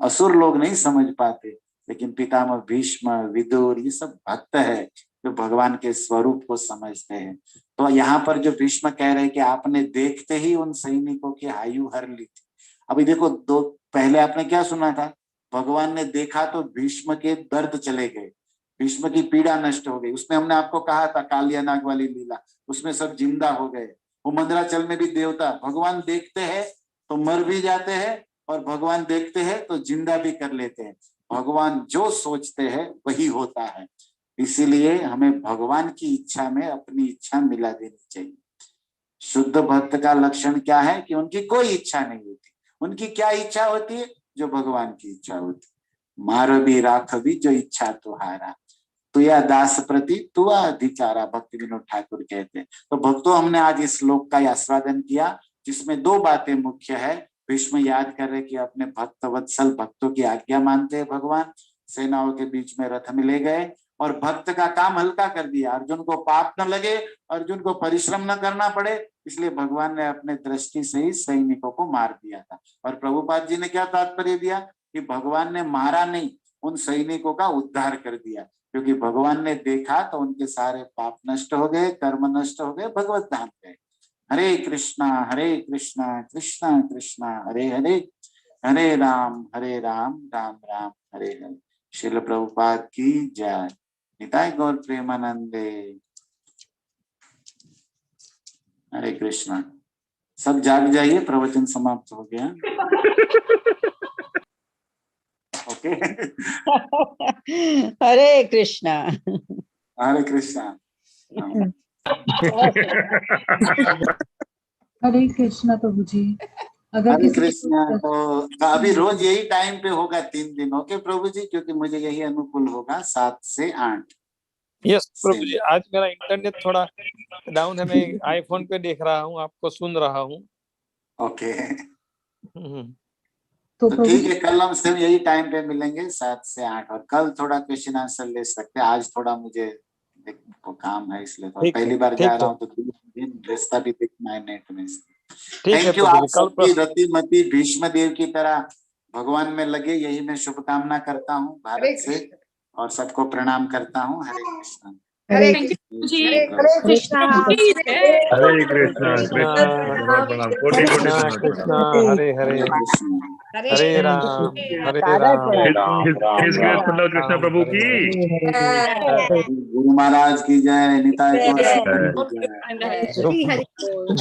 A: असुर लोग नहीं समझ पाते, लेकिन पितामह भीष्म, विदुर, ये सब भक्त है जो भगवान के स्वरूप को समझते हैं। तो यहाँ पर जो भीष्म कह रहे हैं कि आपने देखते ही उन सैनिकों की आयु हर ली थी। अभी देखो, दो पहले आपने क्या सुना था? भगवान ने देखा तो भीष्म के दर्द चले गए, भीष्म की पीड़ा नष्ट हो गई। उसमें हमने आपको कहा था कालिया नाग वाली लीला, उसमें सब जिंदा हो गए। वो मंदराचल में भी देवता, भगवान देखते हैं तो मर भी जाते हैं, और भगवान देखते हैं तो जिंदा भी कर लेते हैं। भगवान जो सोचते हैं वही होता है। इसीलिए हमें भगवान की इच्छा में अपनी इच्छा मिला देनी चाहिए। शुद्ध भक्त का लक्षण क्या है? कि उनकी कोई इच्छा नहीं होती। उनकी क्या इच्छा होती है? जो भगवान की इच्छा होती है। मारो भी राख भी जो इच्छा तुहारा, तुया दास प्रति तुआ अधिकारा, भक्ति विनोद ठाकुर कहते हैं। तो भक्तों, हमने आज इस श्लोक का आस्वादन किया, जिसमें 2 बातें मुख्य है। भीष्म याद कर रहे कि अपने भक्त वत्सल भक्तों की आज्ञा मानते हैं भगवान, सेनाओं के बीच में रथ में ले गए और भक्त का काम हल्का कर दिया। अर्जुन को पाप न लगे, अर्जुन को परिश्रम न करना पड़े, इसलिए भगवान ने अपने दृष्टि से ही सैनिकों को मार दिया था। और प्रभुपाद जी ने क्या तात्पर्य दिया? कि भगवान ने मारा नहीं, उन सैनिकों का उद्धार कर दिया, क्योंकि भगवान ने देखा तो उनके सारे पाप नष्ट हो गए, कर्म नष्ट हो गए, भगवत धाम गए। हरे कृष्णा कृष्णा कृष्णा हरे हरे, हरे राम राम राम हरे हरे। श्रील प्रभुपाद की जय। निताय गौर प्रेमानंदे। हरे कृष्णा। सब जाग जाइए, प्रवचन समाप्त हो गया। ओके।
C: हरे कृष्णा।
A: हरे कृष्णा।
B: हरे कृष्णा प्रभु जी। अगर
A: हरे
B: किसी
A: कृष्णा। तो अभी रोज यही टाइम पे होगा 3 दिन, ओके प्रभु जी? क्योंकि मुझे यही अनुकूल होगा 7 से 8।
D: यस प्रभु जी, आज मेरा इंटरनेट थोड़ा डाउन है, मैं आईफोन पे देख रहा हूँ, आपको सुन रहा हूँ।
A: ओके।
B: तो
A: तो
B: प्रभु
A: ठीक
B: जी,
A: है, कल हम सेम यही टाइम पे मिलेंगे 7 से 8, और कल थोड़ा क्वेश्चन आंसर ले सकते हैं। आज थोड़ा मुझे को काम है, इसलिए तो पहली बार जा रहा हूँ, तो 2 दिन रास्ता भी देखना है नेट में। Thank you. आप सबकी रतिमती भीष्म देव की तरह भगवान में लगे, यही मैं शुभकामना करता हूँ भारत से, और सबको प्रणाम करता हूँ। हरे कृष्णा।
B: हरे
C: कृष्णा।
E: हरे कृष्णा कृष्ण प्रणाम, कोटि कोटि
D: कृष्णा
E: प्रणाम।
D: कृष्णा हरे हरे।
A: हरे कृष्णा।
D: हरे राम हरे
C: सादर
D: राम
C: प्रणाम।
E: His Grace Pallava Krishna Prabhu की
A: गुरु महाराज की जय, निताई गौर सिंह की जय।
C: हरि हरि बोल।